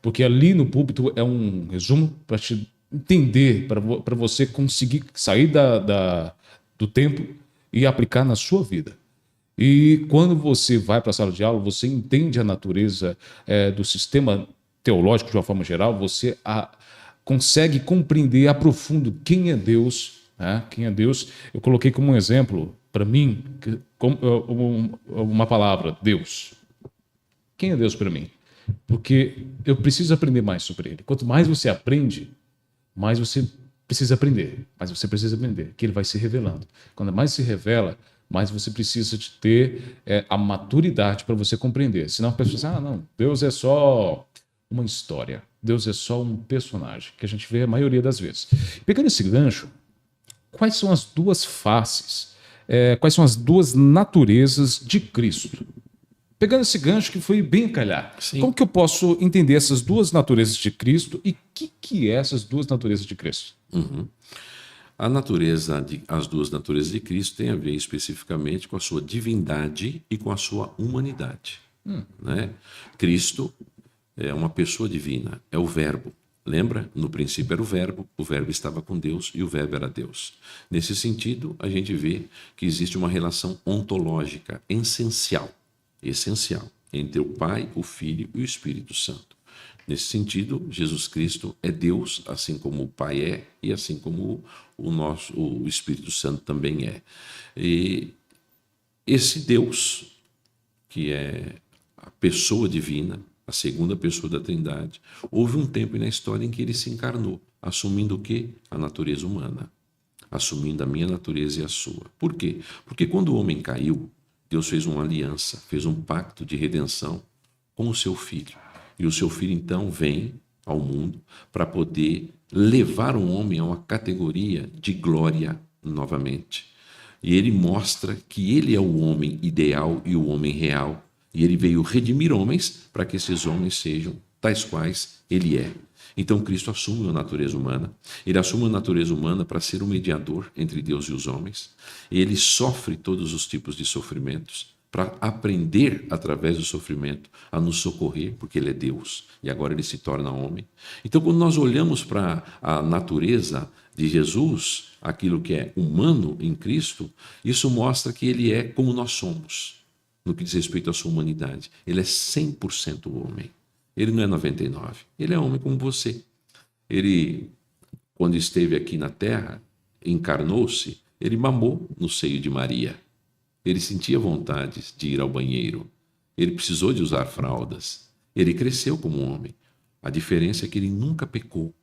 Porque ali no púlpito é um resumo para te entender, para você conseguir sair do templo e aplicar na sua vida. E quando você vai para a sala de aula, você entende a natureza do sistema teológico de uma forma geral, você consegue compreender a profundo quem é Deus, né? Quem é Deus. Eu coloquei como um exemplo, para mim, uma palavra, Deus. Quem é Deus para mim? Porque eu preciso aprender mais sobre Ele. Quanto mais você aprende, mais você precisa aprender. Mais você precisa aprender, que Ele vai se revelando. Quando mais se revela, mais você precisa de ter a maturidade para você compreender. Senão a pessoa diz, não, Deus é só uma história. Deus é só um personagem, que a gente vê a maioria das vezes. Pegando esse gancho, quais são as duas faces, quais são as duas naturezas de Cristo? Pegando esse gancho que foi bem calhar, Sim. Como que eu posso entender essas duas naturezas de Cristo e o que é essas duas naturezas de Cristo? As duas naturezas de Cristo têm a ver especificamente com a sua divindade e com a sua humanidade. Né? Cristo é uma pessoa divina, é o Verbo. Lembra? No princípio era o Verbo estava com Deus e o Verbo era Deus. Nesse sentido, a gente vê que existe uma relação ontológica, essencial, entre o Pai, o Filho e o Espírito Santo. Nesse sentido, Jesus Cristo é Deus, assim como o Pai é e assim como o Espírito Santo também é. E esse Deus, que é a pessoa divina, a segunda pessoa da Trindade, houve um tempo na história em que ele se encarnou, assumindo o quê? A natureza humana, assumindo a minha natureza e a sua. Por quê? Porque quando o homem caiu, Deus fez uma aliança, fez um pacto de redenção com o seu filho. E o seu filho, então, vem ao mundo para poder levar o homem a uma categoria de glória novamente. E ele mostra que ele é o homem ideal e o homem real. E ele veio redimir homens para que esses homens sejam tais quais ele é. Então Cristo assume a natureza humana. Ele assume a natureza humana para ser o mediador entre Deus e os homens. Ele sofre todos os tipos de sofrimentos para aprender, através do sofrimento, a nos socorrer, porque ele é Deus, e agora ele se torna homem. Então, quando nós olhamos para a natureza de Jesus, aquilo que é humano em Cristo, isso mostra que ele é como nós somos, no que diz respeito à sua humanidade. Ele é 100% homem. Ele não é 99%. Ele é homem como você. Ele, quando esteve aqui na terra, encarnou-se, ele mamou no seio de Maria. Ele sentia vontade de ir ao banheiro. Ele precisou de usar fraldas. Ele cresceu como homem. A diferença é que ele nunca pecou.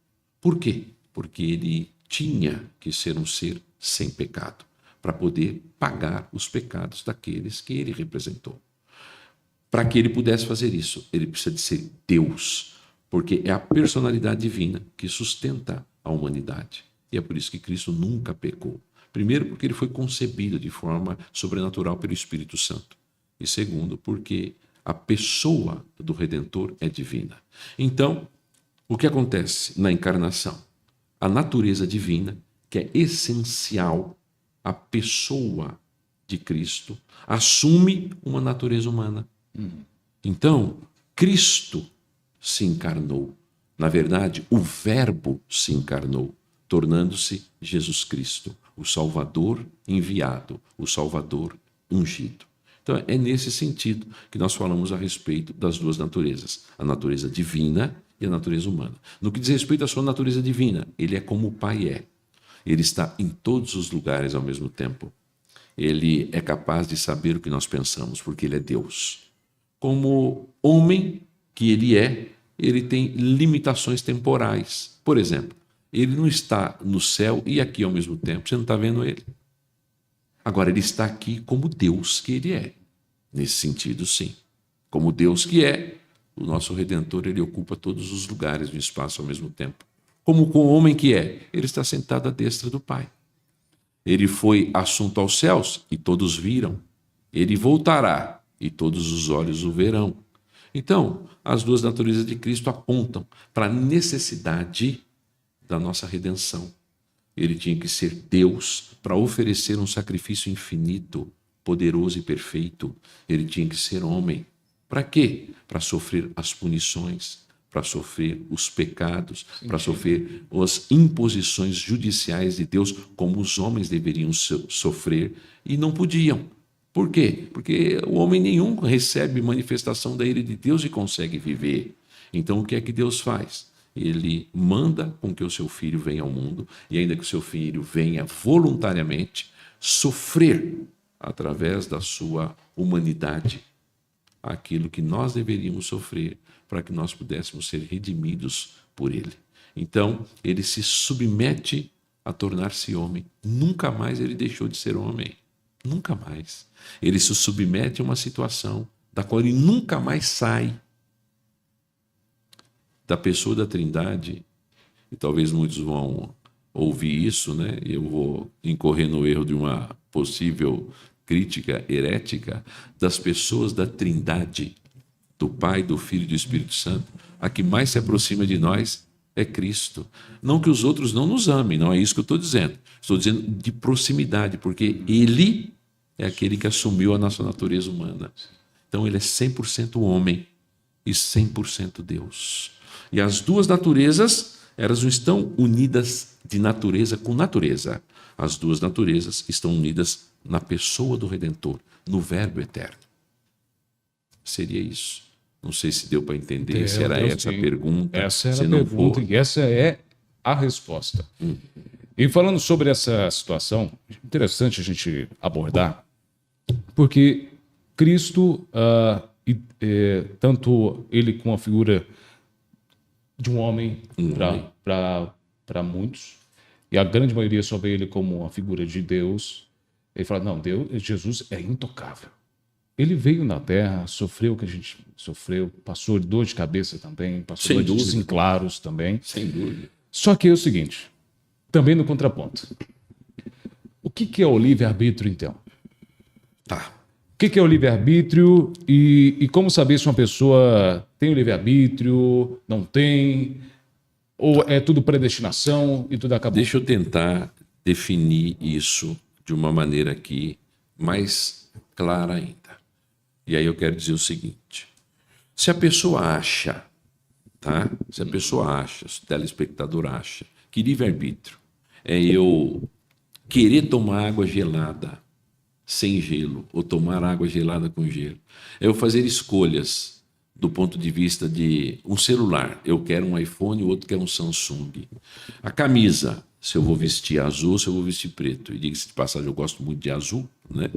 Por quê? Porque ele tinha que ser um ser sem pecado, para poder pagar os pecados daqueles que ele representou. Para que ele pudesse fazer isso, ele precisa de ser Deus, porque é a personalidade divina que sustenta a humanidade. E é por isso que Cristo nunca pecou. Primeiro, porque ele foi concebido de forma sobrenatural pelo Espírito Santo. E segundo, porque a pessoa do Redentor é divina. Então, o que acontece na encarnação? A natureza divina, que é essencial à pessoa de Cristo, assume uma natureza humana. Então, Cristo se encarnou. Na verdade, o Verbo se encarnou, tornando-se Jesus Cristo, o Salvador enviado, o Salvador ungido. Então, é nesse sentido que nós falamos a respeito das duas naturezas, a natureza divina e a natureza humana. No que diz respeito à sua natureza divina, ele é como o Pai é. Ele está em todos os lugares ao mesmo tempo. Ele é capaz de saber o que nós pensamos, porque ele é Deus. Como homem que ele é, ele tem limitações temporais. Por exemplo, ele não está no céu e aqui ao mesmo tempo. Você não está vendo ele. Agora, ele está aqui como Deus que ele é. Nesse sentido, sim. Como Deus que é, o nosso Redentor, ele ocupa todos os lugares do espaço ao mesmo tempo. Como o homem que é, ele está sentado à destra do Pai. Ele foi assunto aos céus e todos viram. Ele voltará e todos os olhos o verão. Então, as duas naturezas de Cristo apontam para a necessidade da nossa redenção. Ele tinha que ser Deus para oferecer um sacrifício infinito, poderoso e perfeito. Ele tinha que ser homem. Para quê? Para sofrer as punições, para sofrer os pecados, para sofrer as imposições judiciais de Deus, como os homens deveriam sofrer e não podiam. Por quê? Porque o homem nenhum recebe manifestação da ira de Deus e consegue viver. Então, o que é que Deus faz? Ele manda com que o seu filho venha ao mundo, e ainda que o seu filho venha voluntariamente, sofrer através da sua humanidade aquilo que nós deveríamos sofrer para que nós pudéssemos ser redimidos por ele. Então, ele se submete a tornar-se homem. Nunca mais ele deixou de ser homem. Nunca mais. Ele se submete a uma situação da qual ele nunca mais sai. Da pessoa da Trindade, e talvez muitos vão ouvir isso, né? Eu vou incorrer no erro de uma possível crítica herética, das pessoas da Trindade, do Pai, do Filho e do Espírito Santo, a que mais se aproxima de nós é Cristo. Não que os outros não nos amem, não é isso que eu estou dizendo. Estou dizendo de proximidade, porque ele é aquele que assumiu a nossa natureza humana. Então ele é 100% homem e 100% Deus. E as duas naturezas, elas não estão unidas de natureza com natureza. As duas naturezas estão unidas na pessoa do Redentor, no Verbo eterno. Seria isso. Não sei se deu para entender, se era essa a pergunta. Essa era a pergunta e essa é a resposta. E falando sobre essa situação, interessante a gente abordar, porque Cristo, tanto ele com a figura de um homem para muitos, e a grande maioria só vê ele como uma figura de Deus. Ele fala, não, Jesus é intocável. ele veio na Terra, sofreu o que a gente sofreu, passou dor de cabeça também, passou Sem noites dúvida. desenclaros também. Sem dúvida. Só que é o seguinte, também no contraponto. O que é o livre-arbítrio, então? Tá. O que é o livre-arbítrio e como saber se uma pessoa tem o livre-arbítrio, não tem, ou é tudo predestinação e tudo acabou? Deixa eu tentar definir isso de uma maneira aqui mais clara ainda. E aí eu quero dizer o seguinte: se a pessoa acha, tá? Se a pessoa acha, se o telespectador acha que livre-arbítrio é eu querer tomar água gelada sem gelo ou tomar água gelada com gelo, é eu fazer escolhas do ponto de vista de um celular. Eu quero um iPhone, o outro quer um Samsung. A camisa, se eu vou vestir azul, se eu vou vestir preto. E diga-se de passagem, eu gosto muito de azul, né?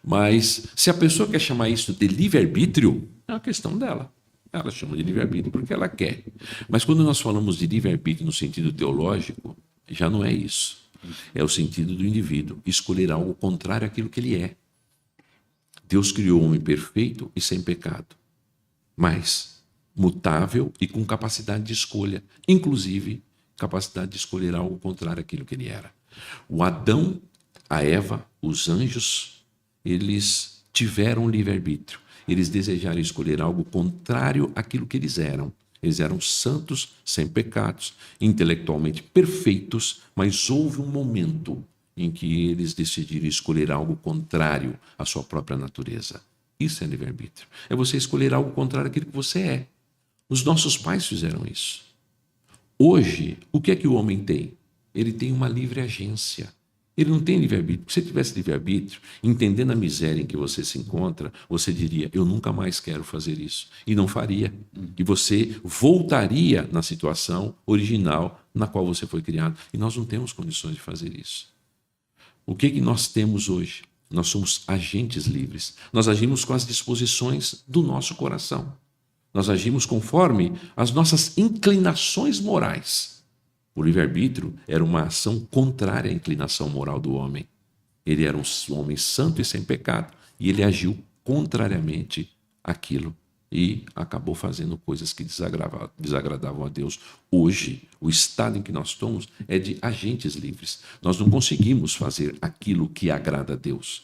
Mas se a pessoa quer chamar isso de livre-arbítrio, é uma questão dela. Ela chama de livre-arbítrio porque ela quer. Mas quando nós falamos de livre-arbítrio no sentido teológico, já não é isso. É o sentido do indivíduo escolher algo contrário àquilo que ele é. Deus criou o homem perfeito e sem pecado, mas mutável e com capacidade de escolha, inclusive capacidade de escolher algo contrário àquilo que ele era. O Adão, a Eva, os anjos, eles tiveram livre-arbítrio. Eles desejaram escolher algo contrário àquilo que eles eram. Eles eram santos, sem pecados, intelectualmente perfeitos, mas houve um momento em que eles decidiram escolher algo contrário à sua própria natureza. Isso é livre-arbítrio. É você escolher algo contrário àquilo que você é. Os nossos pais fizeram isso. Hoje, o que é que o homem tem? Ele tem uma livre agência. Ele não tem livre-arbítrio. Se você tivesse livre-arbítrio, entendendo a miséria em que você se encontra, você diria, eu nunca mais quero fazer isso. E não faria. E você voltaria na situação original na qual você foi criado. E nós não temos condições de fazer isso. O que nós temos hoje? Nós somos agentes livres. Nós agimos com as disposições do nosso coração. Nós agimos conforme as nossas inclinações morais. O livre-arbítrio era uma ação contrária à inclinação moral do homem. Ele era um homem santo e sem pecado, e ele agiu contrariamente àquilo e acabou fazendo coisas que desagradavam a Deus. Hoje, o estado em que nós estamos é de agentes livres. Nós não conseguimos fazer aquilo que agrada a Deus.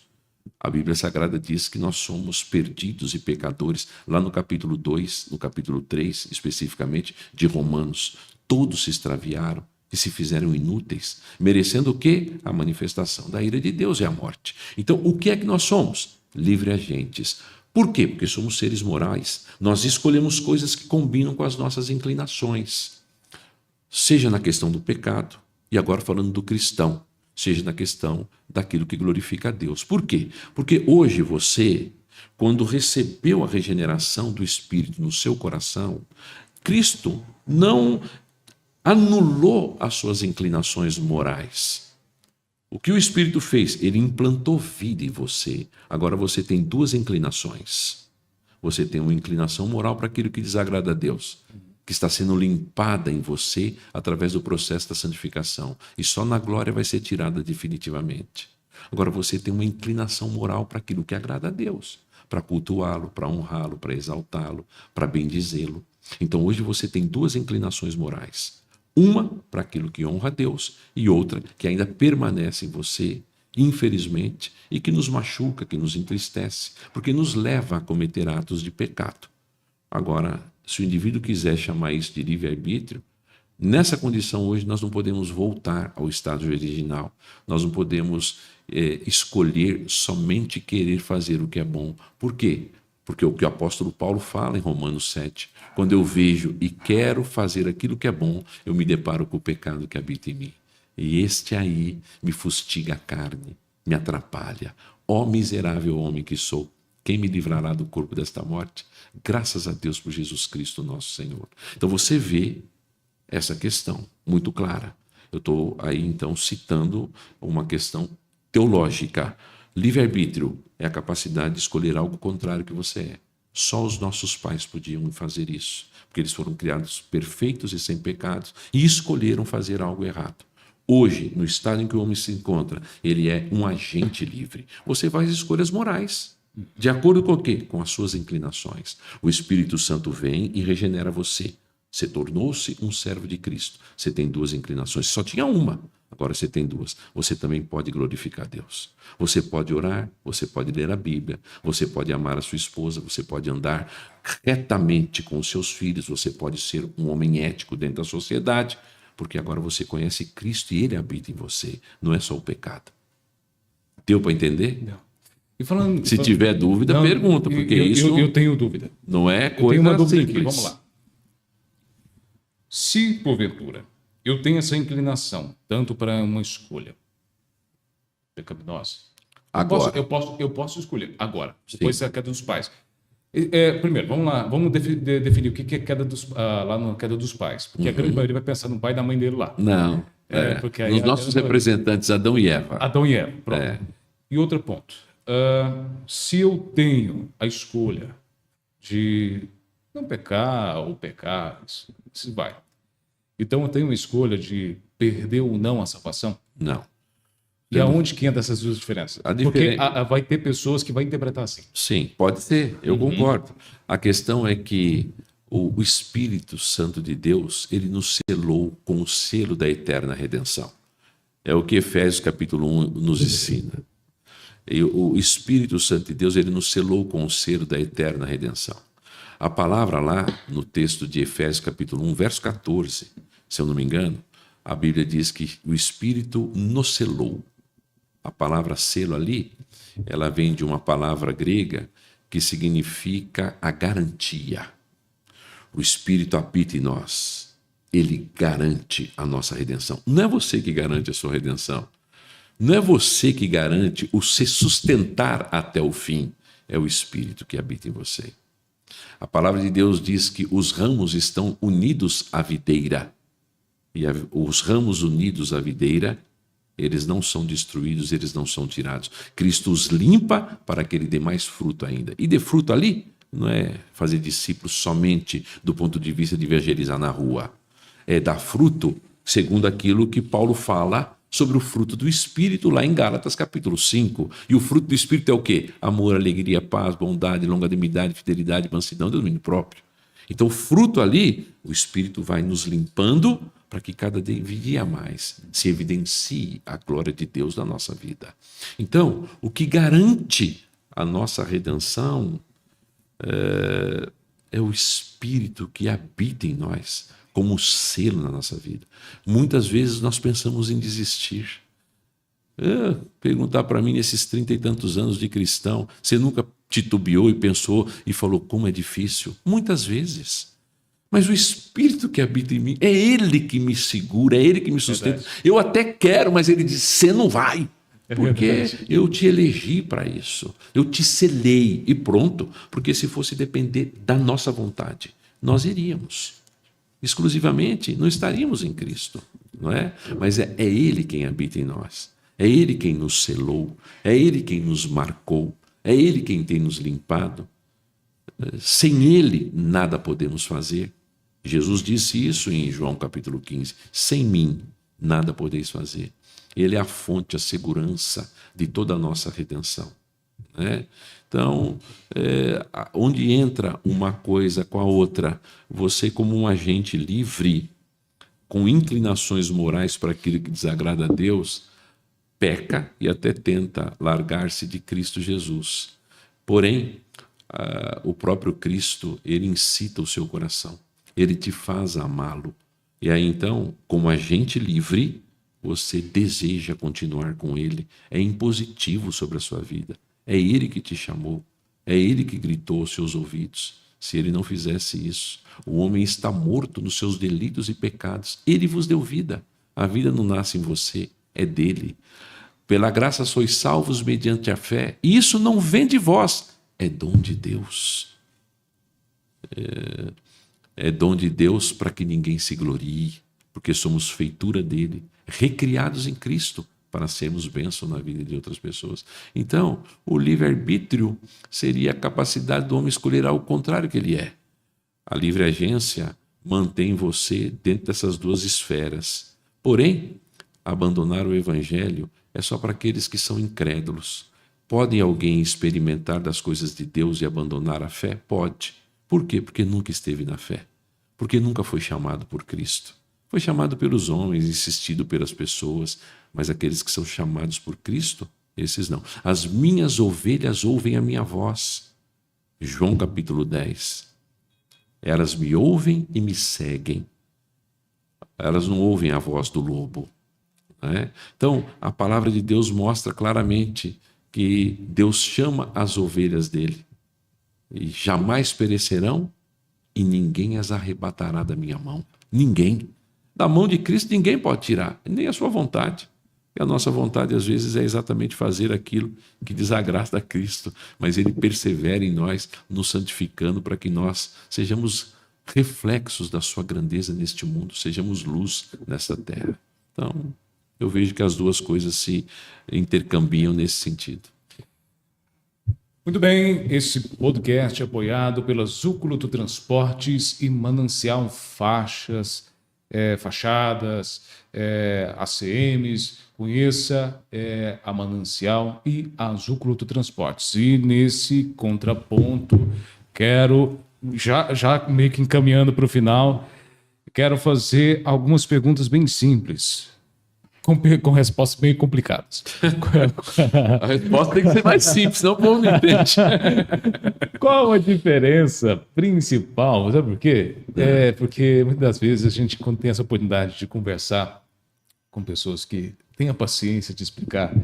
A Bíblia Sagrada diz que nós somos perdidos e pecadores. Lá no capítulo 2, no capítulo 3, especificamente, de Romanos, todos se extraviaram e se fizeram inúteis, merecendo o quê? A manifestação da ira de Deus e a morte. Então, o que é que nós somos? Livre agentes. Por quê? Porque somos seres morais. Nós escolhemos coisas que combinam com as nossas inclinações. Seja na questão do pecado, e agora falando do cristão, seja na questão daquilo que glorifica a Deus. Por quê? Porque hoje você, quando recebeu a regeneração do Espírito no seu coração, Cristo não anulou as suas inclinações morais. O que o Espírito fez? Ele implantou vida em você. Agora você tem duas inclinações. Você tem uma inclinação moral para aquilo que desagrada a Deus, que está sendo limpada em você através do processo da santificação. E só na glória vai ser tirada definitivamente. Agora você tem uma inclinação moral para aquilo que agrada a Deus, para cultuá-lo, para honrá-lo, para exaltá-lo, para bendizê-lo. Então hoje você tem duas inclinações morais. Uma para aquilo que honra a Deus e outra que ainda permanece em você, infelizmente, e que nos machuca, que nos entristece, porque nos leva a cometer atos de pecado. Agora, se o indivíduo quiser chamar isso de livre-arbítrio, nessa condição hoje nós não podemos voltar ao estado original. Nós não podemos escolher somente querer fazer o que é bom. Por quê? Porque o que o apóstolo Paulo fala em Romanos 7, quando eu vejo e quero fazer aquilo que é bom, eu me deparo com o pecado que habita em mim. E este aí me fustiga a carne, me atrapalha. Ó miserável homem que sou, quem me livrará do corpo desta morte? Graças a Deus por Jesus Cristo, nosso Senhor. Então você vê essa questão muito clara. Eu estou aí, então, citando uma questão teológica. Livre-arbítrio é a capacidade de escolher algo contrário que você é. Só os nossos pais podiam fazer isso, porque eles foram criados perfeitos e sem pecados e escolheram fazer algo errado. Hoje, no estado em que o homem se encontra, ele é um agente livre. Você faz escolhas morais. De acordo com o quê? Com as suas inclinações. O Espírito Santo vem e regenera você. Você tornou-se um servo de Cristo. Você tem duas inclinações. Só tinha uma, agora você tem duas. Você também pode glorificar Deus. Você pode orar, você pode ler a Bíblia, você pode amar a sua esposa, você pode andar retamente com os seus filhos, você pode ser um homem ético dentro da sociedade, porque agora você conhece Cristo e Ele habita em você. Não é só o pecado. Deu para entender? Não. E falando, Se tiver dúvida, pergunta, porque eu tenho dúvida. não é Eu tenho coisa uma dúvida simples. aqui, vamos lá. Se, porventura, eu tenho essa inclinação, tanto para uma escolha pecaminosa, Agora. eu posso escolher agora, depois da queda dos pais. Primeiro, vamos lá, vamos definir o que é queda lá na queda dos pais, porque a grande maioria vai pensar no pai e na mãe dele lá. Não. Porque aí Nos nossos representantes, Adão e Eva. Adão e Eva, pronto. E outro ponto, se eu tenho a escolha de não pecar ou pecar, isso vai. Então eu tenho uma escolha de perder ou não a salvação? Não. E aonde que entra essas duas diferenças? Porque vai ter pessoas que vão interpretar assim. Sim, pode ser, eu concordo. A questão é que o Espírito Santo de Deus, ele nos selou com o selo da eterna redenção. É o que Efésios capítulo 1 nos ensina. E o Espírito Santo de Deus, ele nos selou com o selo da eterna redenção. A palavra lá, no texto de Efésios capítulo 1, verso 14, se eu não me engano, a Bíblia diz que o Espírito nos selou. A palavra selo ali, ela vem de uma palavra grega que significa a garantia. O Espírito habita em nós. Ele garante a nossa redenção. Não é você que garante a sua redenção. Não é você que garante o se sustentar até o fim. É o Espírito que habita em você. A palavra de Deus diz que os ramos estão unidos à videira. E os ramos unidos à videira, eles não são destruídos, eles não são tirados. Cristo os limpa para que ele dê mais fruto ainda. E dê fruto ali não é fazer discípulos somente do ponto de vista de evangelizar na rua. É dar fruto segundo aquilo que Paulo fala sobre o fruto do Espírito lá em Gálatas capítulo 5. E o fruto do Espírito é o quê? Amor, alegria, paz, bondade, longanimidade, fidelidade, mansidão, domínio próprio. Então o fruto ali, o Espírito vai nos limpando para que cada dia mais se evidencie a glória de Deus na nossa vida. Então, o que garante a nossa redenção é o Espírito que habita em nós, como selo na nossa vida. Muitas vezes nós pensamos em desistir. Perguntar para mim, nesses 30 e tantos anos de cristão, você nunca titubeou e pensou e falou como é difícil? Muitas vezes. Mas o Espírito que habita em mim, é Ele que me segura, é Ele que me sustenta. Eu até quero, mas Ele diz, você não vai. Porque eu te elegi para isso. Eu te selei e pronto. Porque se fosse depender da nossa vontade, nós iríamos. Exclusivamente, não estaríamos em Cristo. Não é? Mas é Ele quem habita em nós. É Ele quem nos selou. É Ele quem nos marcou. É Ele quem tem nos limpado. Sem Ele, nada podemos fazer. Jesus disse isso em João capítulo 15. Sem mim, nada podeis fazer. Ele é a fonte, a segurança de toda a nossa redenção. Né? Então, onde entra uma coisa com a outra, você como um agente livre, com inclinações morais para aquilo que desagrada a Deus, peca e até tenta largar-se de Cristo Jesus. Porém, o próprio Cristo, ele incita o seu coração, ele te faz amá-lo. E aí então, como agente livre, você deseja continuar com ele, é impositivo sobre a sua vida. É ele que te chamou, é ele que gritou aos seus ouvidos. Se ele não fizesse isso, o homem está morto nos seus delitos e pecados. Ele vos deu vida. A vida não nasce em você, é dele. Pela graça sois salvos mediante a fé. E isso não vem de vós, é dom de Deus. É dom de Deus para que ninguém se glorie, porque somos feitura dele, recriados em Cristo para sermos bênção na vida de outras pessoas. Então, o livre-arbítrio seria a capacidade do homem escolher algo contrário que ele é. A livre agência mantém você dentro dessas duas esferas. Porém, abandonar o evangelho é só para aqueles que são incrédulos, Pode alguém experimentar das coisas de Deus e abandonar a fé? Pode. Por quê? Porque nunca esteve na fé. Porque nunca foi chamado por Cristo. Foi chamado pelos homens, insistido pelas pessoas, mas aqueles que são chamados por Cristo, esses não. As minhas ovelhas ouvem a minha voz. João capítulo 10. Elas me ouvem e me seguem. Elas não ouvem a voz do lobo. Né? Então, a palavra de Deus mostra claramente que Deus chama as ovelhas dele. E jamais perecerão e ninguém as arrebatará da minha mão. Ninguém. Da mão de Cristo ninguém pode tirar, nem a sua vontade. E a nossa vontade, às vezes, é exatamente fazer aquilo que desagrada a Cristo, mas Ele persevera em nós, nos santificando para que nós sejamos reflexos da sua grandeza neste mundo, sejamos luz nessa terra. Então, eu vejo que as duas coisas se intercambiam nesse sentido. Muito bem, esse podcast é apoiado pela Zúculo Transportes e Manancial Fachadas, ACMs. Conheça a Manancial e a Zúculo Transportes. E nesse contraponto, quero, já meio que encaminhando para o final, quero fazer algumas perguntas bem simples, com respostas bem complicadas. A resposta tem que ser mais simples, senão o povo não entende. Qual a diferença principal? Sabe por quê? Porque muitas das vezes a gente, quando tem essa oportunidade de conversar com pessoas que têm a paciência de explicar,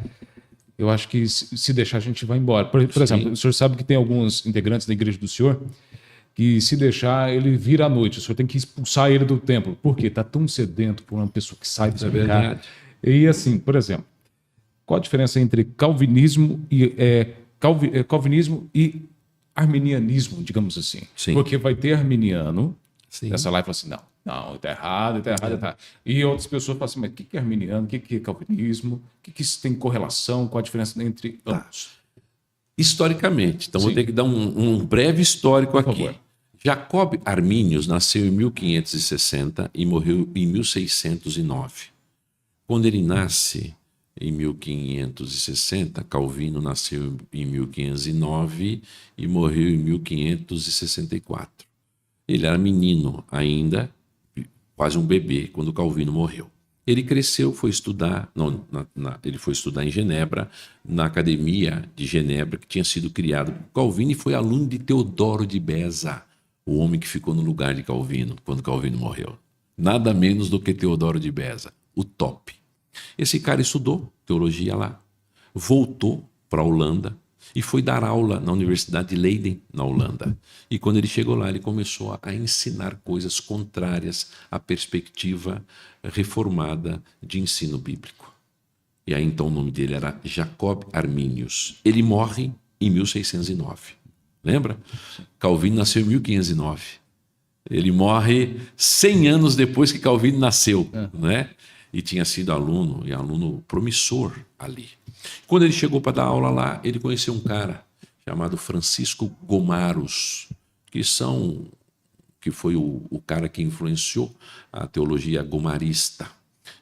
eu acho que se deixar a gente vai embora. Por exemplo, o senhor sabe que tem alguns integrantes da igreja do senhor que se deixar, ele vira à noite. O senhor tem que expulsar ele do templo. Por quê? Está tão sedento por uma pessoa que sai de explicar. É verdade. E assim, por exemplo, qual a diferença entre calvinismo e arminianismo, digamos assim? Sim. Porque vai ter arminiano, Sim. nessa live, fala assim, não, está errado, está errado, está errado. E outras pessoas falam assim, mas o que é arminiano, o que é calvinismo, o que isso tem correlação, qual a diferença entre ambos? Historicamente, então Sim. vou ter que dar um breve histórico Por aqui. favor. Jacob Arminius nasceu em 1560 e morreu em 1609. Quando ele nasce em 1560, Calvino nasceu em 1509 e morreu em 1564. Ele era menino ainda, quase um bebê, quando Calvino morreu. Ele cresceu, foi estudar, ele foi estudar em Genebra, na Academia de Genebra, que tinha sido criado por Calvino, e foi aluno de Teodoro de Beza, o homem que ficou no lugar de Calvino, quando Calvino morreu. Nada menos do que Teodoro de Beza, o top. Esse cara estudou teologia lá, voltou para a Holanda e foi dar aula na Universidade de Leiden, na Holanda. E quando ele chegou lá, ele começou a ensinar coisas contrárias à perspectiva reformada de ensino bíblico. E aí então o nome dele era Jacob Arminius. Ele morre em 1609. Lembra? Calvino nasceu em 1509. Ele morre 100 anos depois que Calvino nasceu, né? E tinha sido aluno promissor ali. Quando ele chegou para dar aula lá, ele conheceu um cara chamado Francisco Gomarus, que foi o cara que influenciou a teologia gomarista.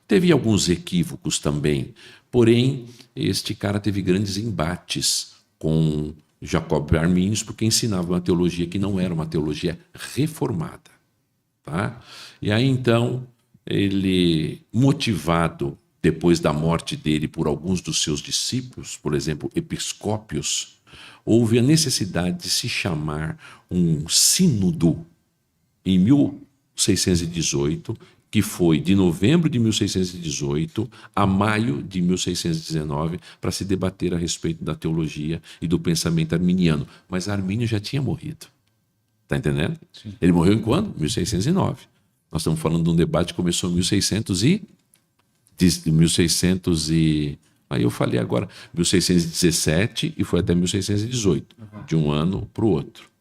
Teve alguns equívocos também, porém, este cara teve grandes embates com Jacob Arminius, porque ensinava uma teologia que não era uma teologia reformada. Tá? E aí, então, ele, motivado depois da morte dele por alguns dos seus discípulos, por exemplo, episcópios, houve a necessidade de se chamar um sínodo em 1618, que foi de novembro de 1618 a maio de 1619, para se debater a respeito da teologia e do pensamento arminiano. Mas Armínio já tinha morrido. Está entendendo? Sim. Ele morreu em quando? 1609. Nós estamos falando de um debate que começou em 1617 e foi até 1618, de um ano para o outro.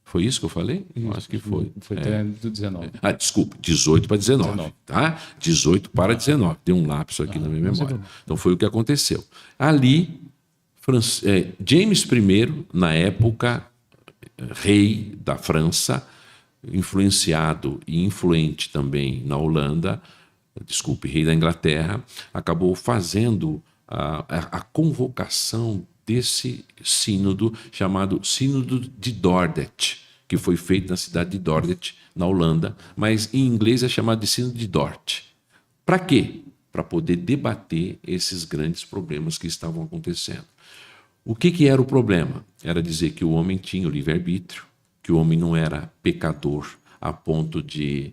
Foi isso que eu falei? Eu acho que foi. Foi até do 19. Desculpa, 18 para 19. Tá? 18 para 19. Deu um lapso aqui na minha memória. Então foi o que aconteceu. Ali, James I, na época, rei da França, influenciado e influente também na Holanda, rei da Inglaterra, acabou fazendo a convocação desse sínodo chamado Sínodo de Dordrecht, que foi feito na cidade de Dordrecht, na Holanda, mas em inglês é chamado de Sínodo de Dort. Para quê? Para poder debater esses grandes problemas que estavam acontecendo. O que era o problema? Era dizer que o homem tinha o livre-arbítrio, que o homem não era pecador a ponto de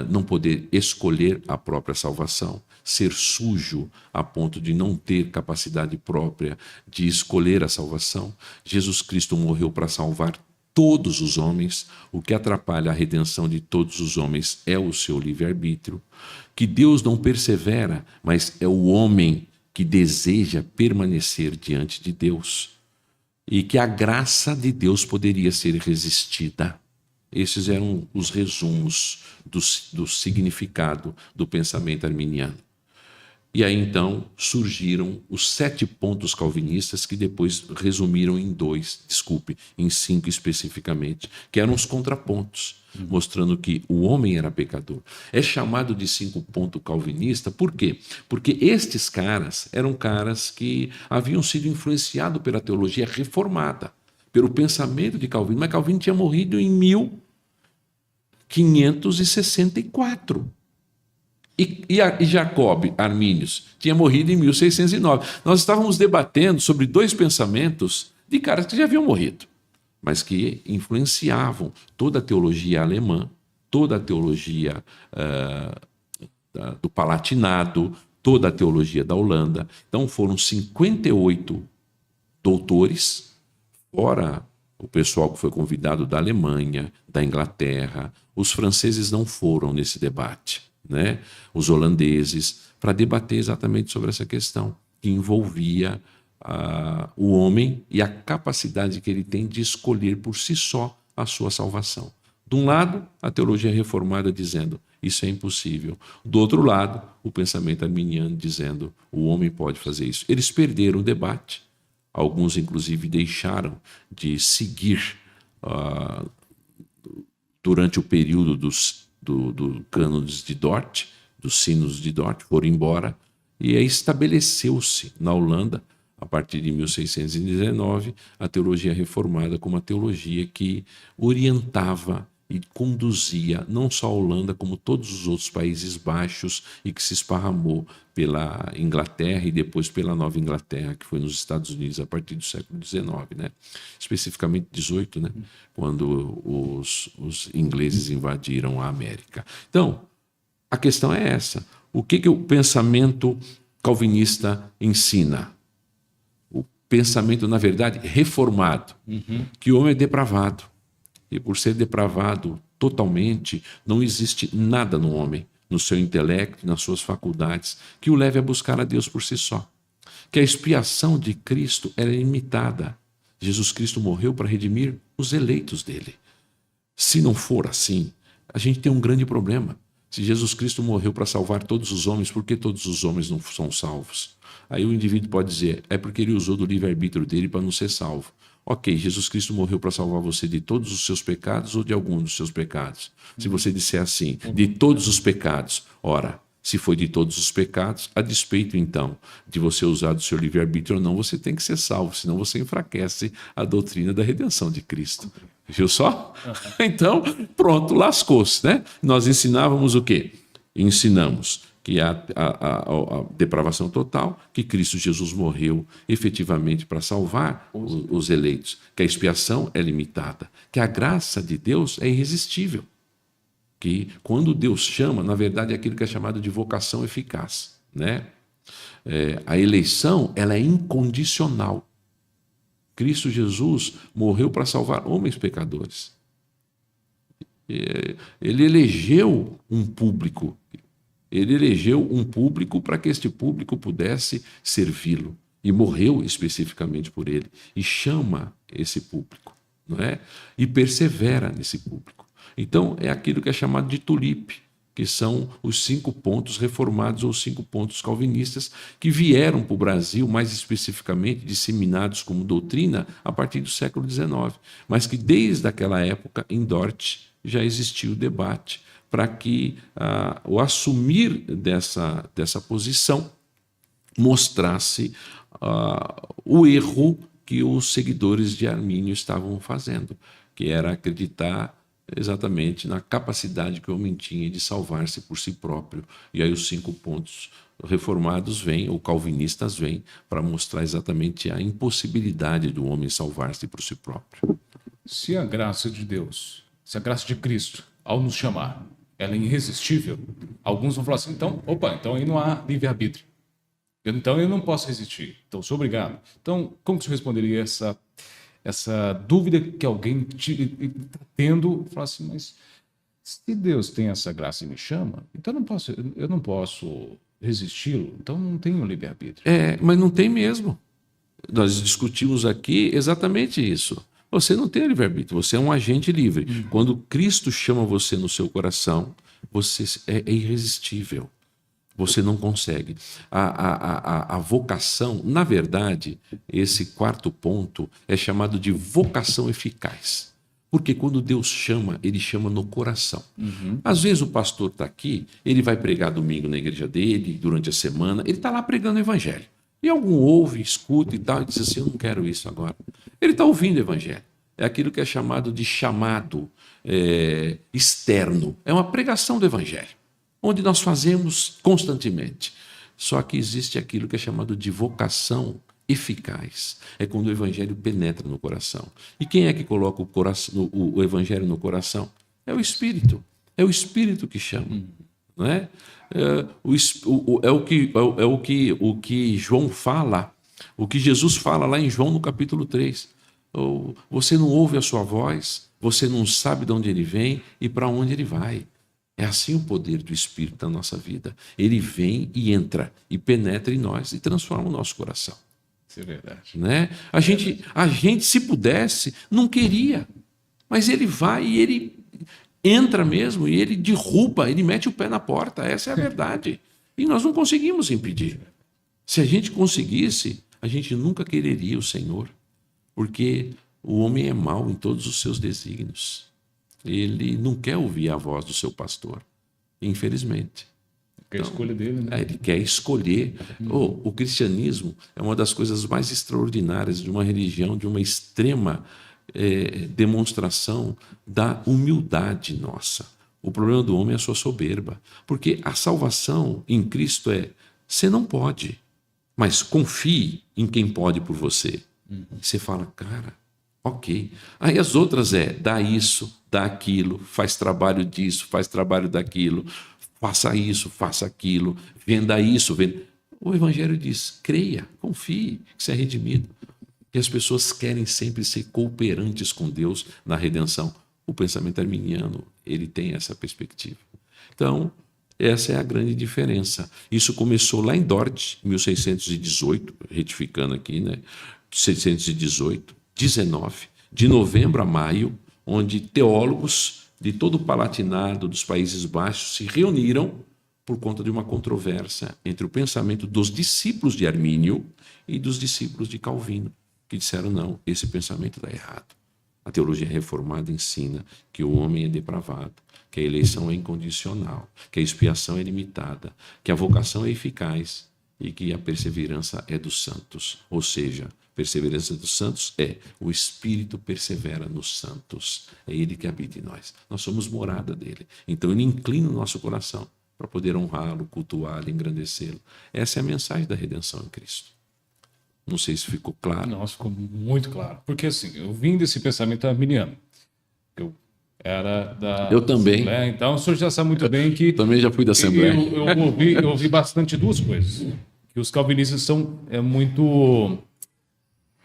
não poder escolher a própria salvação, ser sujo a ponto de não ter capacidade própria de escolher a salvação. Jesus Cristo morreu para salvar todos os homens. O que atrapalha a redenção de todos os homens é o seu livre-arbítrio, que Deus não persevera, mas é o homem que deseja permanecer diante de Deus, e que a graça de Deus poderia ser resistida. Esses eram os resumos do significado do pensamento arminiano. E aí então surgiram os 7 pontos calvinistas, que depois resumiram em 5 especificamente, que eram os contrapontos, mostrando que o homem era pecador. É chamado de 5 pontos calvinista, por quê? Porque estes caras eram caras que haviam sido influenciados pela teologia reformada, pelo pensamento de Calvino, mas Calvino tinha morrido em 1564. E Jacob Arminius tinha morrido em 1609. Nós estávamos debatendo sobre 2 pensamentos de caras que já haviam morrido, mas que influenciavam toda a teologia alemã, toda a teologia do Palatinado, toda a teologia da Holanda. Então foram 58 doutores, fora o pessoal que foi convidado da Alemanha, da Inglaterra. Os franceses não foram nesse debate, né? Os holandeses, para debater exatamente sobre essa questão que envolvia o homem e a capacidade que ele tem de escolher por si só a sua salvação. De um lado, a teologia reformada dizendo isso é impossível. Do outro lado, o pensamento arminiano dizendo o homem pode fazer isso. Eles perderam o debate. Alguns, inclusive, deixaram de seguir durante o período do cânones de Dort, dos sínodos de Dort, foram embora, e aí estabeleceu-se na Holanda, a partir de 1619, a teologia reformada como uma teologia que orientava e conduzia não só a Holanda, como todos os outros Países Baixos, e que se esparramou pela Inglaterra e depois pela Nova Inglaterra, que foi nos Estados Unidos a partir do século XIX, né? Especificamente XVIII, né? Quando os ingleses invadiram a América. Então, a questão é essa. O que o pensamento calvinista ensina? O pensamento, na verdade, reformado, que o homem é depravado. E por ser depravado totalmente, não existe nada no homem, no seu intelecto, nas suas faculdades, que o leve a buscar a Deus por si só. Que a expiação de Cristo era limitada. Jesus Cristo morreu para redimir os eleitos dele. Se não for assim, a gente tem um grande problema. Se Jesus Cristo morreu para salvar todos os homens, por que todos os homens não são salvos? Aí o indivíduo pode dizer, é porque ele usou do livre-arbítrio dele para não ser salvo. Ok, Jesus Cristo morreu para salvar você de todos os seus pecados ou de algum dos seus pecados? Se você disser assim, de todos os pecados, ora, se foi de todos os pecados, a despeito então de você usar do seu livre-arbítrio ou não, você tem que ser salvo, senão você enfraquece a doutrina da redenção de Cristo. Viu só? Então, pronto, lascou-se, né? Nós ensinávamos o quê? Ensinamos que a depravação total, que Cristo Jesus morreu efetivamente para salvar os eleitos, que a expiação é limitada, que a graça de Deus é irresistível, que quando Deus chama, na verdade é aquilo que é chamado de vocação eficaz, né? A eleição, ela é incondicional. Cristo Jesus morreu para salvar homens pecadores. Ele elegeu um público. Ele elegeu um público para que este público pudesse servi-lo. E morreu especificamente por ele. E chama esse público, não é? E persevera nesse público. Então, é aquilo que é chamado de tulipe, que são os 5 pontos reformados ou 5 pontos calvinistas que vieram para o Brasil, mais especificamente disseminados como doutrina, a partir do século XIX. Mas que desde aquela época, em Dort, já existiu o debate para que o assumir dessa posição mostrasse o erro que os seguidores de Armínio estavam fazendo, que era acreditar exatamente na capacidade que o homem tinha de salvar-se por si próprio. E aí os 5 pontos reformados vêm, ou calvinistas vêm, para mostrar exatamente a impossibilidade do homem salvar-se por si próprio. Se a graça de Deus, se a graça de Cristo, ao nos chamar, ela é irresistível, alguns vão falar assim, então aí não há livre-arbítrio. Então eu não posso resistir, então sou obrigado. Então, como que você responderia essa dúvida que alguém está tendo? Falar assim, mas se Deus tem essa graça e me chama, então eu não posso resisti-lo, então não tenho livre-arbítrio. Mas não tem mesmo. Nós discutimos aqui exatamente isso. Você não tem livre-arbítrio, você é um agente livre. Quando Cristo chama você no seu coração, você é irresistível. Você não consegue. A vocação, na verdade, esse 4º ponto é chamado de vocação eficaz. Porque quando Deus chama, ele chama no coração. Às vezes o pastor está aqui, ele vai pregar domingo na igreja dele, durante a semana, ele está lá pregando o evangelho. E algum ouve, escuta e tal, e diz assim, eu não quero isso agora. Ele está ouvindo o evangelho. É aquilo que é chamado de chamado externo. É uma pregação do evangelho, onde nós fazemos constantemente. Só que existe aquilo que é chamado de vocação eficaz. É quando o evangelho penetra no coração. E quem é que coloca o evangelho no coração? É o Espírito. É o Espírito que chama. Não é? O que João fala, o que Jesus fala lá em João no capítulo 3. Você não ouve a sua voz, você não sabe de onde ele vem e para onde ele vai. É assim o poder do Espírito na nossa vida. Ele vem e entra e penetra em nós e transforma o nosso coração. Isso é verdade. Né? A gente, se pudesse, não queria. Mas ele vai e ele entra mesmo e ele derruba, ele mete o pé na porta. Essa é a verdade. E nós não conseguimos impedir. Se a gente conseguisse, a gente nunca quereria o Senhor. Porque o homem é mau em todos os seus desígnios. Ele não quer ouvir a voz do seu pastor, infelizmente. É a escolha dele, né? Ele quer escolher. O cristianismo é uma das coisas mais extraordinárias de uma religião, de uma extrema demonstração da humildade nossa. O problema do homem é a sua soberba. Porque a salvação em Cristo você não pode, mas confie em quem pode por você. Você fala, cara, ok. Aí as outras dá isso, dá aquilo, faz trabalho disso, faz trabalho daquilo, faça isso, faça aquilo, venda isso, venda. O Evangelho diz, creia, confie que você é redimido. E as pessoas querem sempre ser cooperantes com Deus na redenção. O pensamento arminiano, ele tem essa perspectiva. Então, essa é a grande diferença. Isso começou lá em Dort, 1618, retificando aqui, né? 618, 19, de novembro a maio, onde teólogos de todo o Palatinado, dos Países Baixos, se reuniram por conta de uma controvérsia entre o pensamento dos discípulos de Armínio e dos discípulos de Calvino, que disseram, não, esse pensamento está errado. A teologia reformada ensina que o homem é depravado, que a eleição é incondicional, que a expiação é limitada, que a vocação é eficaz e que a perseverança é dos santos. Ou seja, perseverança dos santos o Espírito persevera nos santos. É Ele que habita em nós. Nós somos morada dele. Então Ele inclina o nosso coração para poder honrá-lo, cultuá-lo, engrandecê-lo. Essa é a mensagem da redenção em Cristo. Não sei se ficou claro. Nossa, ficou muito claro. Porque assim, eu vim desse pensamento arminiano. Eu era da Eu também. Assembleia, então o senhor já sabe muito bem que... Também já fui da Assembleia. Eu ouvi bastante duas coisas. Que os calvinistas são muito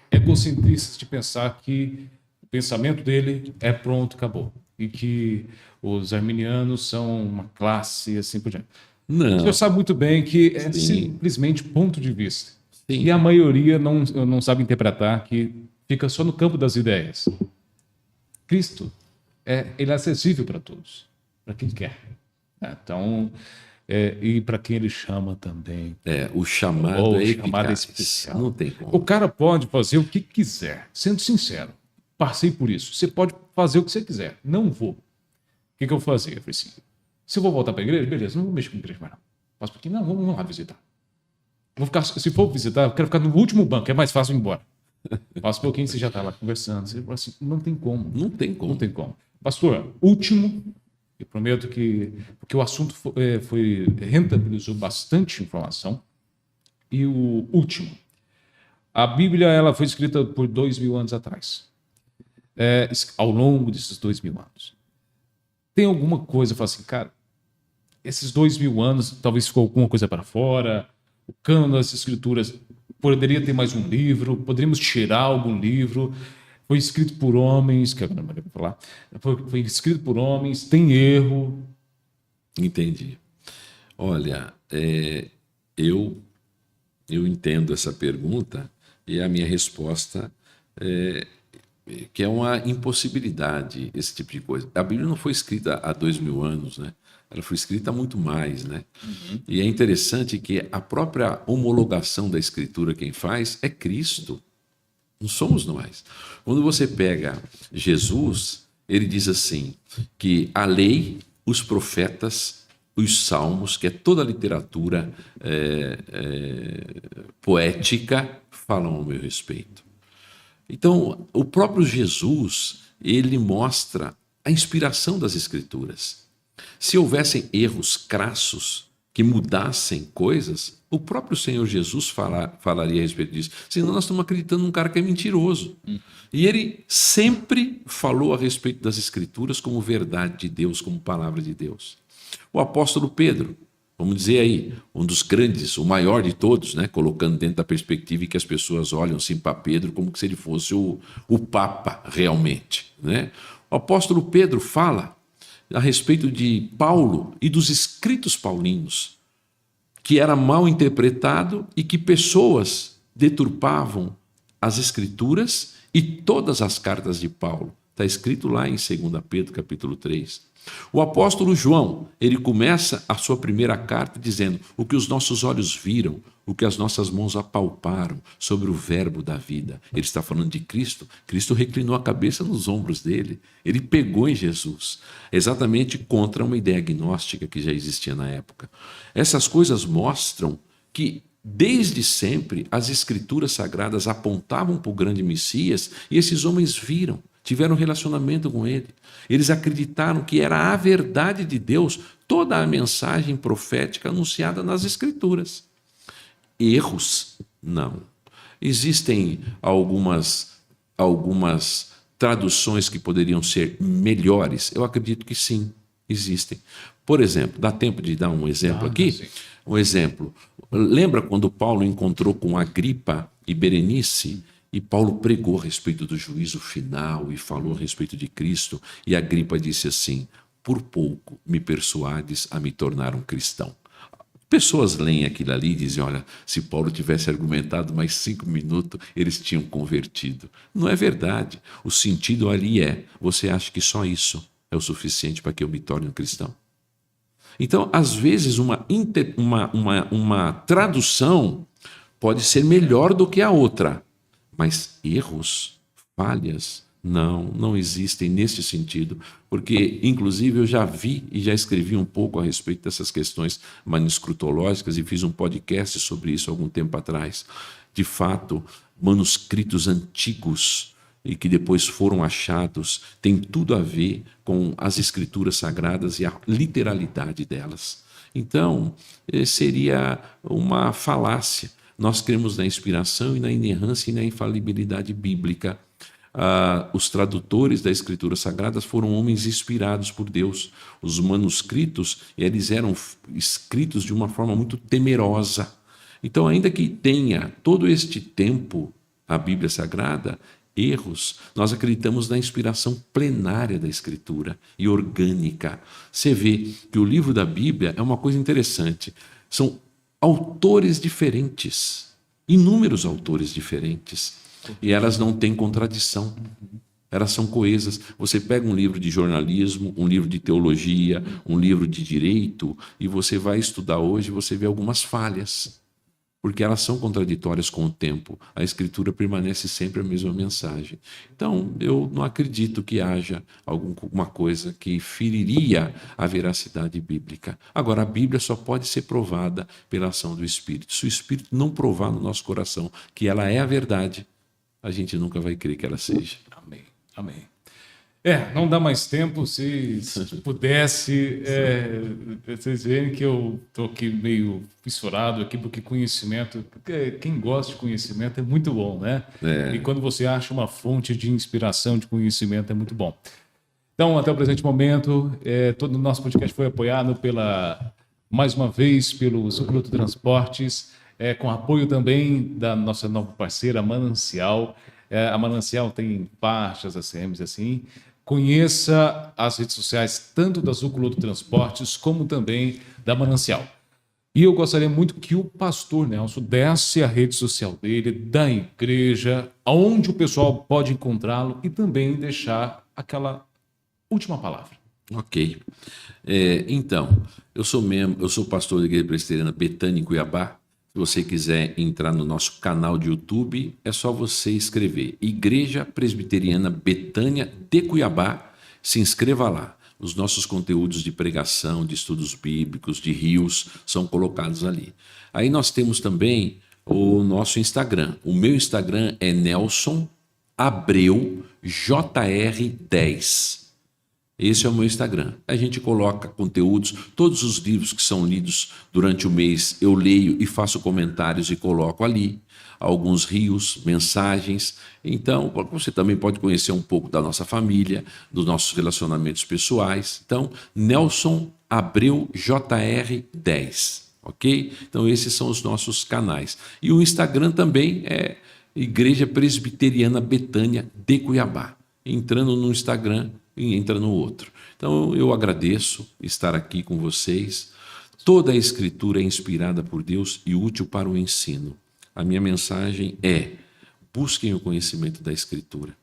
egocentristas de pensar que o pensamento dele é pronto, acabou. E que os arminianos são uma classe assim por diante. Não. O senhor sabe muito bem que é Sim. simplesmente ponto de vista. Sim. E a maioria não sabe interpretar, que fica só no campo das ideias. Cristo, ele é acessível para todos, para quem quer. Então, e para quem ele chama também. O chamado é chamado eficaz. especial. Não tem como. O cara pode fazer o que quiser, sendo sincero. Passei por isso. Você pode fazer o que você quiser. Não vou. O que eu vou fazer? Eu falei assim, se eu vou voltar para a igreja, beleza, não vou mexer com a igreja mais não. Posso porque não, vamos lá visitar. Vou ficar, se for visitar, eu quero ficar no último banco, é mais fácil ir embora. Passa um pouquinho, você já está lá conversando. Você fala assim, não tem como. Não tem como. Não tem como. Pastor, último, eu prometo que... Porque o assunto rentabilizou bastante informação. E o último. A Bíblia ela foi escrita por 2000 anos atrás. Ao longo desses 2000 anos. Tem alguma coisa, fala assim, cara, esses 2000 anos, talvez ficou alguma coisa para fora, o cânone das escrituras poderia ter mais um livro, poderíamos tirar algum livro, foi escrito por homens, que agora não vou falar, foi escrito por homens, tem erro. Entendi. Olha, eu entendo essa pergunta e a minha resposta é que é uma impossibilidade esse tipo de coisa. A Bíblia não foi escrita há 2000 anos, né? Ela foi escrita há muito mais, né? Uhum. E é interessante que a própria homologação da Escritura quem faz é Cristo, não somos nós. Quando você pega Jesus, ele diz assim, que a lei, os profetas, os salmos, que é toda a literatura poética, falam ao meu respeito. Então, o próprio Jesus, ele mostra a inspiração das Escrituras. Se houvessem erros crassos que mudassem coisas, o próprio Senhor Jesus falaria a respeito disso. Senão nós estamos acreditando num cara que é mentiroso. E ele sempre falou a respeito das Escrituras como verdade de Deus, como palavra de Deus. O apóstolo Pedro, vamos dizer aí, um dos grandes, o maior de todos, né? Colocando dentro da perspectiva que as pessoas olham assim para Pedro como se ele fosse o Papa realmente, né? O apóstolo Pedro fala a respeito de Paulo e dos escritos paulinos, que era mal interpretado e que pessoas deturpavam as escrituras e todas as cartas de Paulo. Está escrito lá em 2 Pedro, capítulo 3. O apóstolo João, ele começa a sua primeira carta dizendo o que os nossos olhos viram, o que as nossas mãos apalparam sobre o verbo da vida. Ele está falando de Cristo. Cristo reclinou a cabeça nos ombros dele. Ele pegou em Jesus, exatamente contra uma ideia gnóstica que já existia na época. Essas coisas mostram que desde sempre as escrituras sagradas apontavam para o grande Messias e esses homens viram, tiveram relacionamento com ele. Eles acreditaram que era a verdade de Deus, toda a mensagem profética anunciada nas Escrituras. Erros? Não. Existem algumas traduções que poderiam ser melhores? Eu acredito que sim, existem. Por exemplo, dá tempo de dar um exemplo aqui? Sim. Um exemplo. Lembra quando Paulo encontrou com Agripa e Berenice? E Paulo pregou a respeito do juízo final e falou a respeito de Cristo. E Agripa disse assim, por pouco me persuades a me tornar um cristão. Pessoas leem aquilo ali e dizem, olha, se Paulo tivesse argumentado mais 5 minutos, eles tinham convertido. Não é verdade. O sentido ali você acha que só isso é o suficiente para que eu me torne um cristão? Então, às vezes, uma tradução pode ser melhor do que a outra. Mas erros, falhas, não existem nesse sentido, porque, inclusive, eu já vi e já escrevi um pouco a respeito dessas questões manuscritológicas e fiz um podcast sobre isso algum tempo atrás. De fato, manuscritos antigos e que depois foram achados têm tudo a ver com as escrituras sagradas e a literalidade delas. Então, seria uma falácia. Nós cremos na inspiração e na inerrância e na infalibilidade bíblica. Os tradutores da Escritura Sagrada foram homens inspirados por Deus. Os manuscritos, eles eram escritos de uma forma muito temerosa. Então, ainda que tenha todo este tempo a Bíblia Sagrada, erros, nós acreditamos na inspiração plenária da Escritura e orgânica. Você vê que o livro da Bíblia é uma coisa interessante. São autores diferentes, inúmeros autores diferentes, e elas não têm contradição, elas são coesas. Você pega um livro de jornalismo, um livro de teologia, um livro de direito, e você vai estudar hoje, você vê algumas falhas, porque elas são contraditórias com o tempo. A Escritura permanece sempre a mesma mensagem. Então, eu não acredito que haja alguma coisa que feriria a veracidade bíblica. Agora, a Bíblia só pode ser provada pela ação do Espírito. Se o Espírito não provar no nosso coração que ela é a verdade, a gente nunca vai crer que ela seja. Amém. Amém. Não dá mais tempo. Se pudesse, vocês verem que eu estou aqui meio fissurado aqui, porque conhecimento, quem gosta de conhecimento é muito bom, né? E quando você acha uma fonte de inspiração, de conhecimento, é muito bom. Então, até o presente momento, todo o nosso podcast foi apoiado mais uma vez, pelo Zucloto Transportes, com apoio também da nossa nova parceira, Manancial. A Manancial tem faixas, ACMs assim. Conheça as redes sociais tanto da Zucloto Transportes como também da Manancial. E eu gostaria muito que o pastor Nelson desse a rede social dele, da igreja, onde o pessoal pode encontrá-lo e também deixar aquela última palavra. Ok. Então, eu sou pastor da Igreja Presbiteriana Betânia, em Cuiabá. Se você quiser entrar no nosso canal de YouTube, é só você escrever Igreja Presbiteriana Betânia de Cuiabá. Se inscreva lá. Os nossos conteúdos de pregação, de estudos bíblicos, de rios, são colocados ali. Aí nós temos também o nosso Instagram. O meu Instagram é Nelson Abreu JR10. Esse é o meu Instagram. A gente coloca conteúdos, todos os livros que são lidos durante o mês, eu leio e faço comentários e coloco ali. Alguns rios, mensagens. Então, você também pode conhecer um pouco da nossa família, dos nossos relacionamentos pessoais. Então, Nelson Abreu JR10, ok? Então, esses são os nossos canais. E o Instagram também é Igreja Presbiteriana Betânia de Cuiabá. Entrando no Instagram, e entra no outro. Então, eu agradeço estar aqui com vocês. Toda a Escritura é inspirada por Deus e útil para o ensino. A minha mensagem é: busquem o conhecimento da Escritura.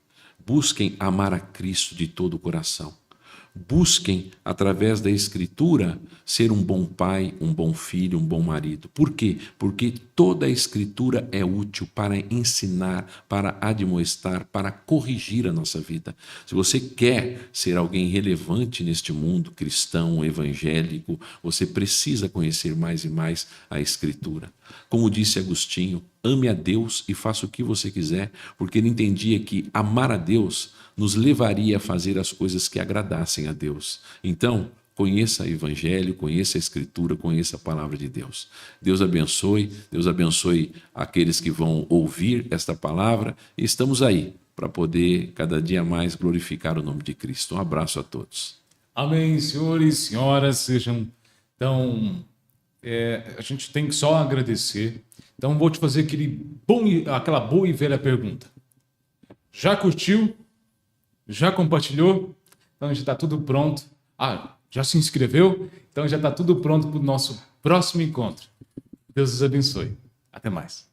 Busquem amar a Cristo de todo o coração. Busquem, através da Escritura, ser um bom pai, um bom filho, um bom marido. Por quê? Porque toda a Escritura é útil para ensinar, para admoestar, para corrigir a nossa vida. Se você quer ser alguém relevante neste mundo, cristão, evangélico, você precisa conhecer mais e mais a Escritura. Como disse Agostinho, ame a Deus e faça o que você quiser, porque ele entendia que amar a Deus nos levaria a fazer as coisas que agradassem a Deus. Então, conheça o Evangelho, conheça a Escritura, conheça a Palavra de Deus. Deus abençoe aqueles que vão ouvir esta palavra. E estamos aí para poder cada dia mais glorificar o nome de Cristo. Um abraço a todos. Amém, senhores, senhoras, sejam... Então, a gente tem que só agradecer. Então, vou te fazer aquela boa e velha pergunta. Já curtiu? Já compartilhou? Então já está tudo pronto. Já se inscreveu? Então já está tudo pronto para o nosso próximo encontro. Deus os abençoe. Até mais.